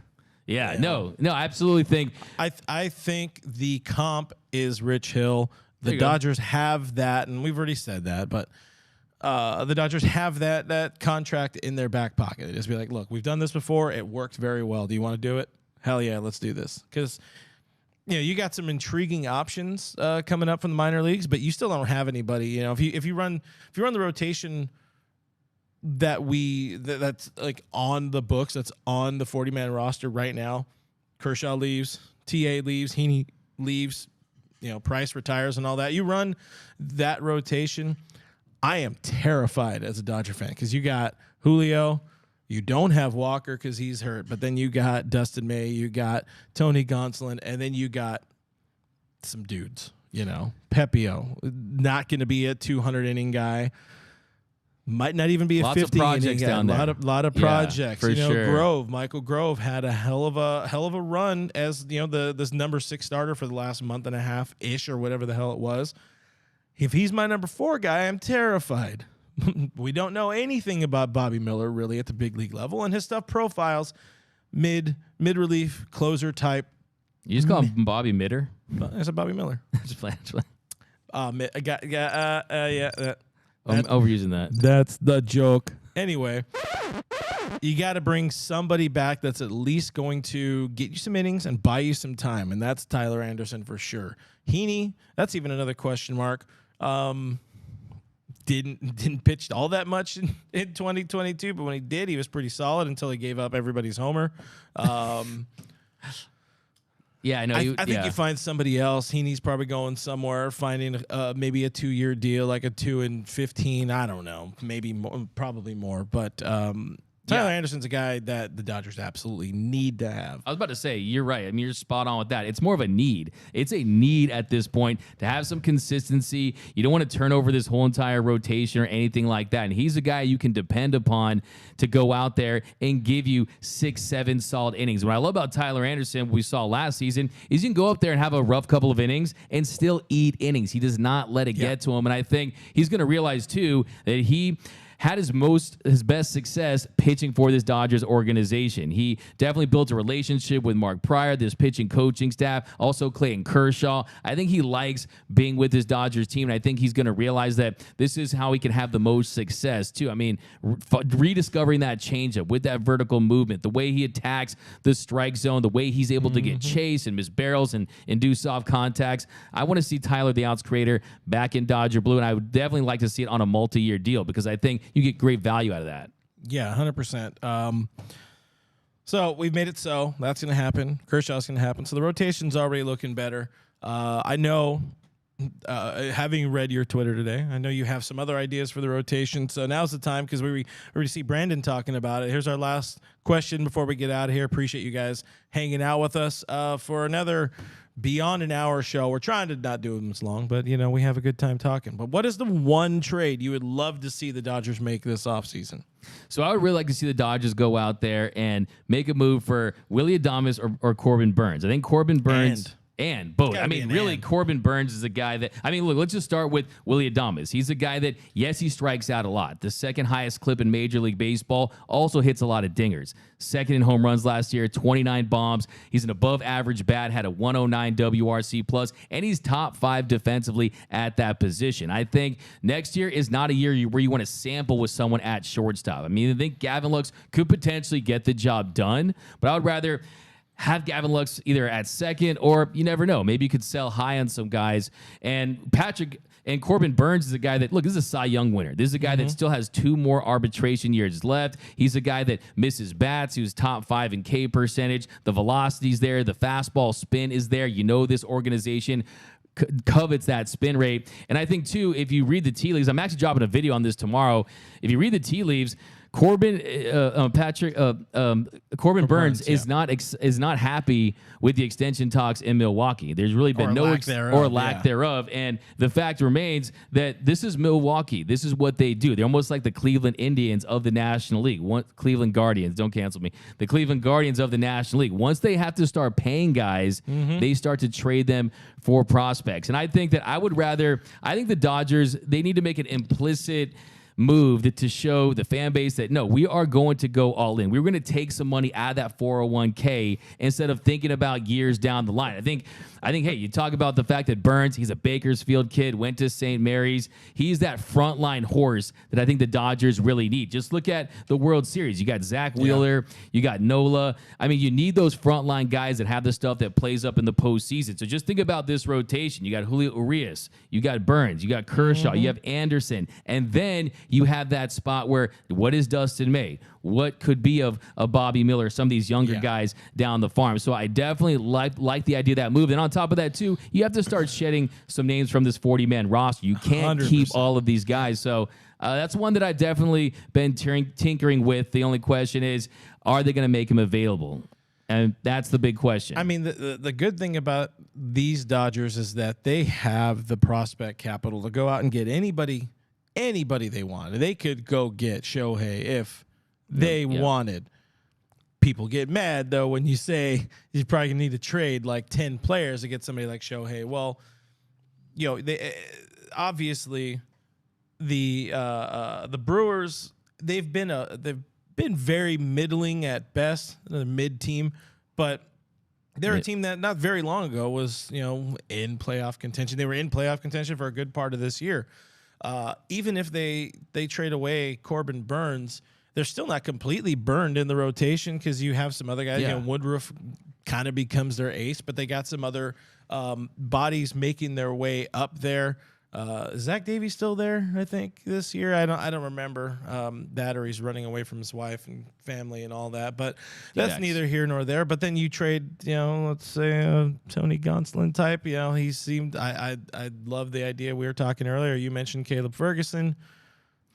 Speaker 2: Yeah, no, I absolutely think.
Speaker 1: I think the comp is Rich Hill. The
Speaker 2: you go.
Speaker 1: Dodgers have that, and we've already said that, but the Dodgers have that contract in their back pocket. They just be like, look, we've done this before. It worked very well. Do you want to do it? Hell yeah, let's do this. Because you got some intriguing options coming up from the minor leagues, but you still don't have anybody. If you run the rotation that's like on the books, that's on the 40-man roster right now. Kershaw leaves, TA leaves, Heaney leaves, Price retires and all that. You run that rotation. I am terrified as a Dodger fan because you got Julio. You don't have Walker because he's hurt, but then you got Dustin May, you got Tony Gonsolin, and then you got some dudes, Pepio, not going to be a 200-inning guy. Might not even be a 50-inning guy. A lot of projects.
Speaker 2: For sure.
Speaker 1: Michael Grove had a hell of a run as this number 6 starter for the last month and a half ish or whatever the hell it was. If he's my number 4 guy, I'm terrified. We don't know anything about Bobby Miller really at the big league level, and his stuff profiles mid relief closer type.
Speaker 2: You just call him Bobby Mitter?
Speaker 1: I said Bobby Miller.
Speaker 2: Just playing.
Speaker 1: I'm
Speaker 2: overusing that.
Speaker 1: That's the joke. Anyway, you got to bring somebody back that's at least going to get you some innings and buy you some time, and that's Tyler Anderson for sure. Heaney, that's even another question mark. didn't pitch all that much in 2022, but when he did, he was pretty solid until he gave up everybody's homer.
Speaker 2: Yeah, I know.
Speaker 1: I think you find somebody else. Heaney's probably going somewhere, finding maybe a 2-year deal, like a 2 and 15. I don't know, maybe more, probably more. But Tyler Anderson's a guy that the Dodgers absolutely need to have.
Speaker 2: I was about to say, you're right. I mean, you're spot on with that. It's more of a need. It's a need at this point to have some consistency. You don't want to turn over this whole entire rotation or anything like that. And he's a guy you can depend upon to go out there and give you 6-7 solid innings. What I love about Tyler Anderson, what we saw last season, is you can go up there and have a rough couple of innings and still eat innings. He does not let it get to him. And I think he's going to realize, too, that he had his best success pitching for this Dodgers organization. He definitely built a relationship with Mark Pryor, this pitching coaching staff, also Clayton Kershaw. I think he likes being with this Dodgers team, and I think he's going to realize that this is how he can have the most success, too. I mean, rediscovering that changeup with that vertical movement, the way he attacks the strike zone, the way he's able to get chased and miss barrels and do soft contacts. I want to see Tyler, the outs creator, back in Dodger blue, and I would definitely like to see it on a multi-year deal because I think you get great value out of that.
Speaker 1: Yeah, 100%. So we've made it so. That's going to happen. Kershaw's going to happen. So the rotation's already looking better. I know, having read your Twitter today, I know you have some other ideas for the rotation. So now's the time because we already see Brandon talking about it. Here's our last question before we get out of here. Appreciate you guys hanging out with us for another beyond an hour show. We're trying to not do them as long, but we have a good time talking. But what is the one trade you would love to see the Dodgers make this offseason?
Speaker 2: So I would really like to see the Dodgers go out there and make a move for Willy Adames or Corbin Burns. I think Corbin Burns and both. I mean, really, Corbin Burns is a guy that, I mean, look, let's just start with Willy Adames. He's a guy that, yes, he strikes out a lot. The second highest clip in Major League Baseball, also hits a lot of dingers. Second in home runs last year, 29 bombs. He's an above average bat, had a 109 WRC plus, and he's top 5 defensively at that position. I think next year is not a year where you want to sample with someone at shortstop. I mean, I think Gavin Lux could potentially get the job done, but I would rather have Gavin Lux either at second, or you never know. Maybe you could sell high on some guys. And Corbin Burns is a guy that, look, this is a Cy Young winner. This is a guy that still has 2 more arbitration years left. He's a guy that misses bats. He was top 5 in K percentage. The velocity's there. The fastball spin is there. This organization covets that spin rate. And I think, too, if you read the tea leaves, I'm actually dropping a video on this tomorrow. If you read the tea leaves, Corbin Burns is not happy with the extension talks in Milwaukee. There's really been lack thereof, and the fact remains that this is Milwaukee. This is what they do. They're almost like the Cleveland Indians of the National League. Cleveland Guardians, don't cancel me. The Cleveland Guardians of the National League. Once they have to start paying guys, they start to trade them for prospects. And I think that I think the Dodgers, they need to make an implicit move to show the fan base that, no, we are going to go all in. We're going to take some money out of that 401k instead of thinking about years down the line. I think, hey, you talk about the fact that Burns, he's a Bakersfield kid, went to St. Mary's. He's that frontline horse that I think the Dodgers really need. Just look at the World Series. You got Zach Wheeler, you got Nola. I mean, you need those frontline guys that have the stuff that plays up in the postseason. So just think about this rotation. You got Julio Urias, you got Burns, you got Kershaw, you have Anderson, and then you have that spot where, what is Dustin May? What could be of Bobby Miller, some of these younger guys down the farm. So I definitely like the idea of that move. And on top of that, too, you have to start shedding some names from this 40-man roster. You can't 100%. Keep all of these guys. So that's one that I've definitely been tinkering with. The only question is, are they going to make him available? And that's the big question.
Speaker 1: I mean, the good thing about these Dodgers is that they have the prospect capital to go out and get anybody they want. They could go get Shohei if they wanted. People get mad, though, when you say you're probably going to need to trade like 10 players to get somebody like Shohei. Well, they obviously the Brewers, they've been very middling at best, a mid team, but they're a team that not very long ago was, in playoff contention. They were in playoff contention for a good part of this year. Even if they trade away Corbin Burns, they're still not completely burned in the rotation because you have some other guys. Woodruff kind of becomes their ace, but they got some other bodies making their way up there. Is Zach Davies still there? I think this year. I don't remember that, or he's running away from his wife and family and all that. But that's neither here nor there. But then you trade, let's say Tony Gonsolin type. He seemed. I love the idea we were talking earlier. You mentioned Caleb Ferguson.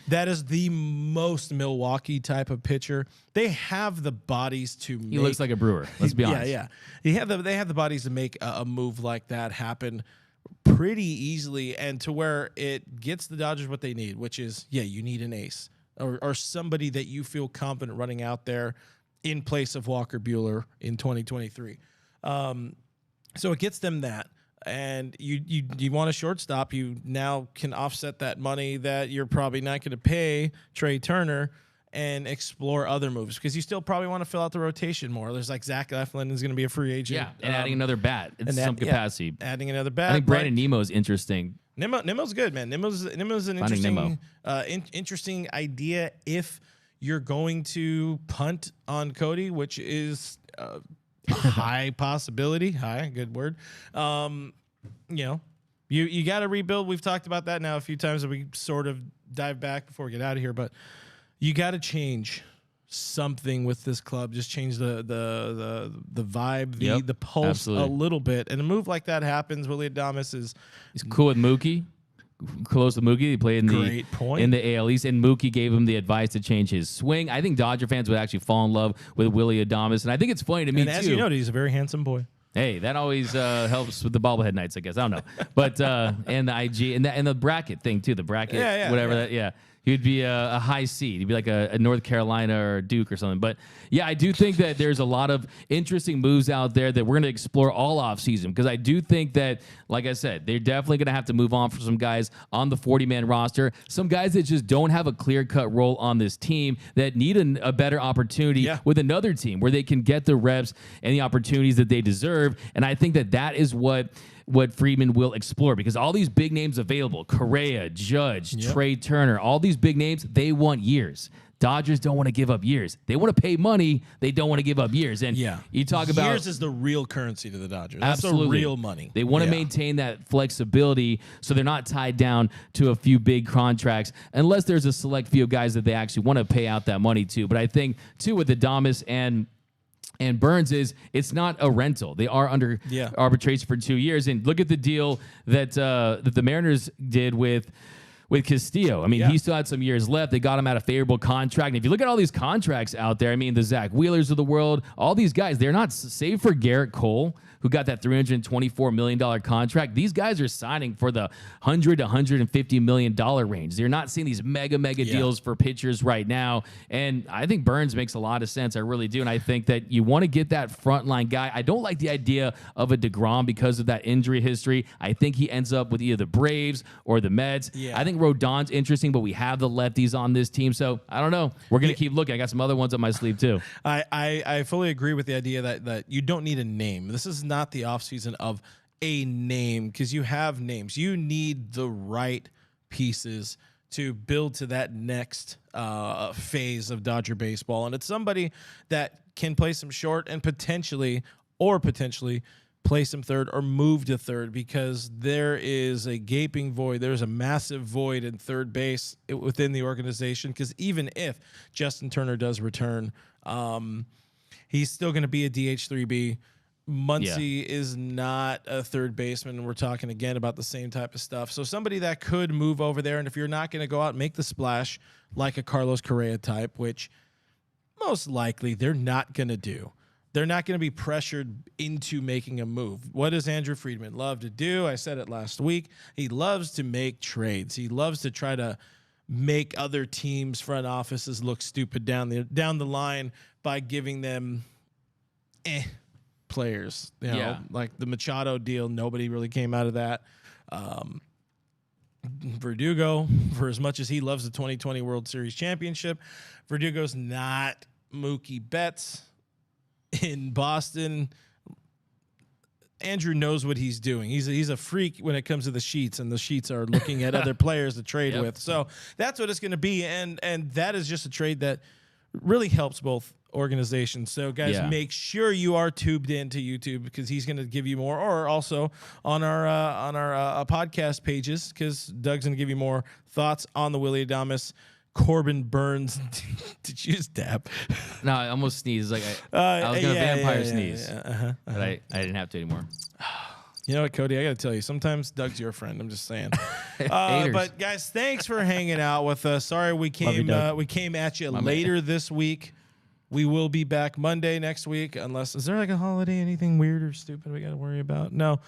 Speaker 1: That is the most Milwaukee type of pitcher. They have the bodies to make.
Speaker 2: He looks like a Brewer. Let's be honest.
Speaker 1: Yeah. They have the bodies to make a move like that happen pretty easily, and to where it gets the Dodgers what they need, which is, you need an ace or somebody that you feel confident running out there in place of Walker Buehler in 2023. So it gets them that. And you want a shortstop, you now can offset that money that you're probably not going to pay Trey Turner and explore other moves, because you still probably want to fill out the rotation more. There's like Zach Eflin is going to be a free agent.
Speaker 2: Yeah, and adding another bat in some capacity.
Speaker 1: Adding another bat.
Speaker 2: I think Brandon Nimmo is interesting.
Speaker 1: Nimmo's good, man. Nimmo's an interesting idea if you're going to punt on Cody, which is high possibility. High, good word. You got to rebuild. We've talked about that now a few times, and we sort of dive back before we get out of here. But you got to change something with this club. Just change the vibe, the pulse a little bit. And a move like that happens. Willie Adames
Speaker 2: he's cool with Mookie. Close to Mookie. He played in the AL East, and Mookie gave him the advice to change his swing. I think Dodger fans would actually fall in love with Willie Adames, and I think it's funny to me too.
Speaker 1: And as you know, he's a very handsome boy.
Speaker 2: Hey, that always helps with the bobblehead nights, I guess. I don't know, but and the IG and the bracket thing too. The bracket, whatever. He'd be a high seed. He'd be like a North Carolina or Duke or something. But yeah, I do think that there's a lot of interesting moves out there that we're going to explore all offseason, because I do think that, like I said, they're definitely going to have to move on for some guys on the 40-man roster, some guys that just don't have a clear-cut role on this team that need a better opportunity with another team where they can get the reps and the opportunities that they deserve. And I think that is what Friedman will explore, because all these big names available, Correa, Judge, Trey Turner, all these big names, they want years. Dodgers don't want to give up years. They want to pay money. They don't want to give up years. And you talk about
Speaker 1: years is the real currency to the Dodgers. That's the real money.
Speaker 2: They want to maintain that flexibility so they're not tied down to a few big contracts, unless there's a select few of guys that they actually want to pay out that money to. But I think, too, with Adames and Burns, it's not a rental. They are under arbitration for 2 years. And look at the deal that the Mariners did with Castillo. I mean, he still had some years left. They got him at a favorable contract. And if you look at all these contracts out there, I mean, the Zach Wheelers of the world, all these guys, they're not, save for Garrett Cole, who got that $324 million contract. These guys are signing for the $100 to $150 million range. They're not seeing these mega deals for pitchers right now. And I think Burns makes a lot of sense. I really do. And I think that you want to get that frontline guy. I don't like the idea of a DeGrom because of that injury history. I think he ends up with either the Braves or the Mets. I think Rodon's interesting, but we have the lefties on this team. So I don't know. We're going to keep looking. I got some other ones up my sleeve too.
Speaker 1: I fully agree with the idea that you don't need a name. This is not the offseason of a name, because you have names. You need the right pieces to build to that next phase of Dodger baseball. And it's somebody that can play some short and potentially play some third or move to third, because there is a gaping void. There's a massive void in third base within the organization, because even if Justin Turner does return, he's still going to be a DH3B. Muncy is not a third baseman, and we're talking again about the same type of stuff. So somebody that could move over there, and if you're not going to go out and make the splash like a Carlos Correa type, which most likely they're not going to do. They're not going to be pressured into making a move. What does Andrew Friedman love to do? I said it last week. He loves to make trades. He loves to try to make other teams' front offices look stupid down the line by giving them players, like the Machado deal. Nobody really came out of that. Verdugo, for as much as he loves the 2020 World Series championship, Verdugo's not Mookie Betts in Boston. Andrew knows what he's doing. He's a freak when it comes to the sheets, and the sheets are looking at other players to trade with. So that's what it's going to be, and that is just a trade that really helps both organization. So, guys, make sure you are tubed into YouTube because he's going to give you more, or also on our podcast pages because Doug's going to give you more thoughts on the Willie Adames. Corbin Burns. Did you just dab?
Speaker 2: No, I almost sneezed. Like I was gonna vampire sneeze, but I didn't have to anymore.
Speaker 1: You know what, Cody? I got to tell you, sometimes Doug's your friend. I'm just saying. But guys, thanks for hanging out with us. Sorry we came at you later this week. We will be back Monday next week, unless is there like a holiday, anything weird or stupid we got to worry about? No.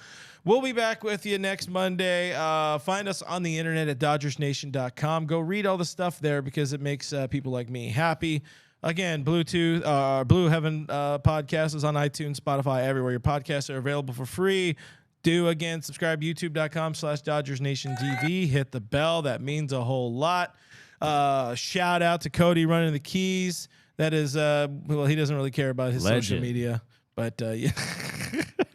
Speaker 1: We'll be back with you next Monday. Find us on the internet at DodgersNation.com. Go read all the stuff there because it makes people like me happy. Again, Blue Heaven podcast is on iTunes, Spotify, everywhere your podcasts are available for free. Subscribe youtube.com/DodgersNationTV. Hit the bell. That means a whole lot. Shout out to Cody running the keys. That is, he doesn't really care about his social media, but yeah.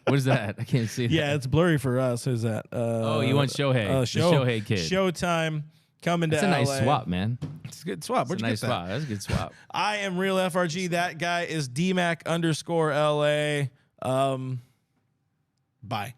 Speaker 2: What is that? I can't see that.
Speaker 1: Yeah, it's blurry for us. Who's that?
Speaker 2: You want Shohei. The Shohei kid.
Speaker 1: Showtime coming to LA.
Speaker 2: That's a nice swap, man.
Speaker 1: It's a good swap. Where'd you get that?
Speaker 2: Swap. That's a good swap.
Speaker 1: I am Real FRG. That guy is DMAC_LA. Bye.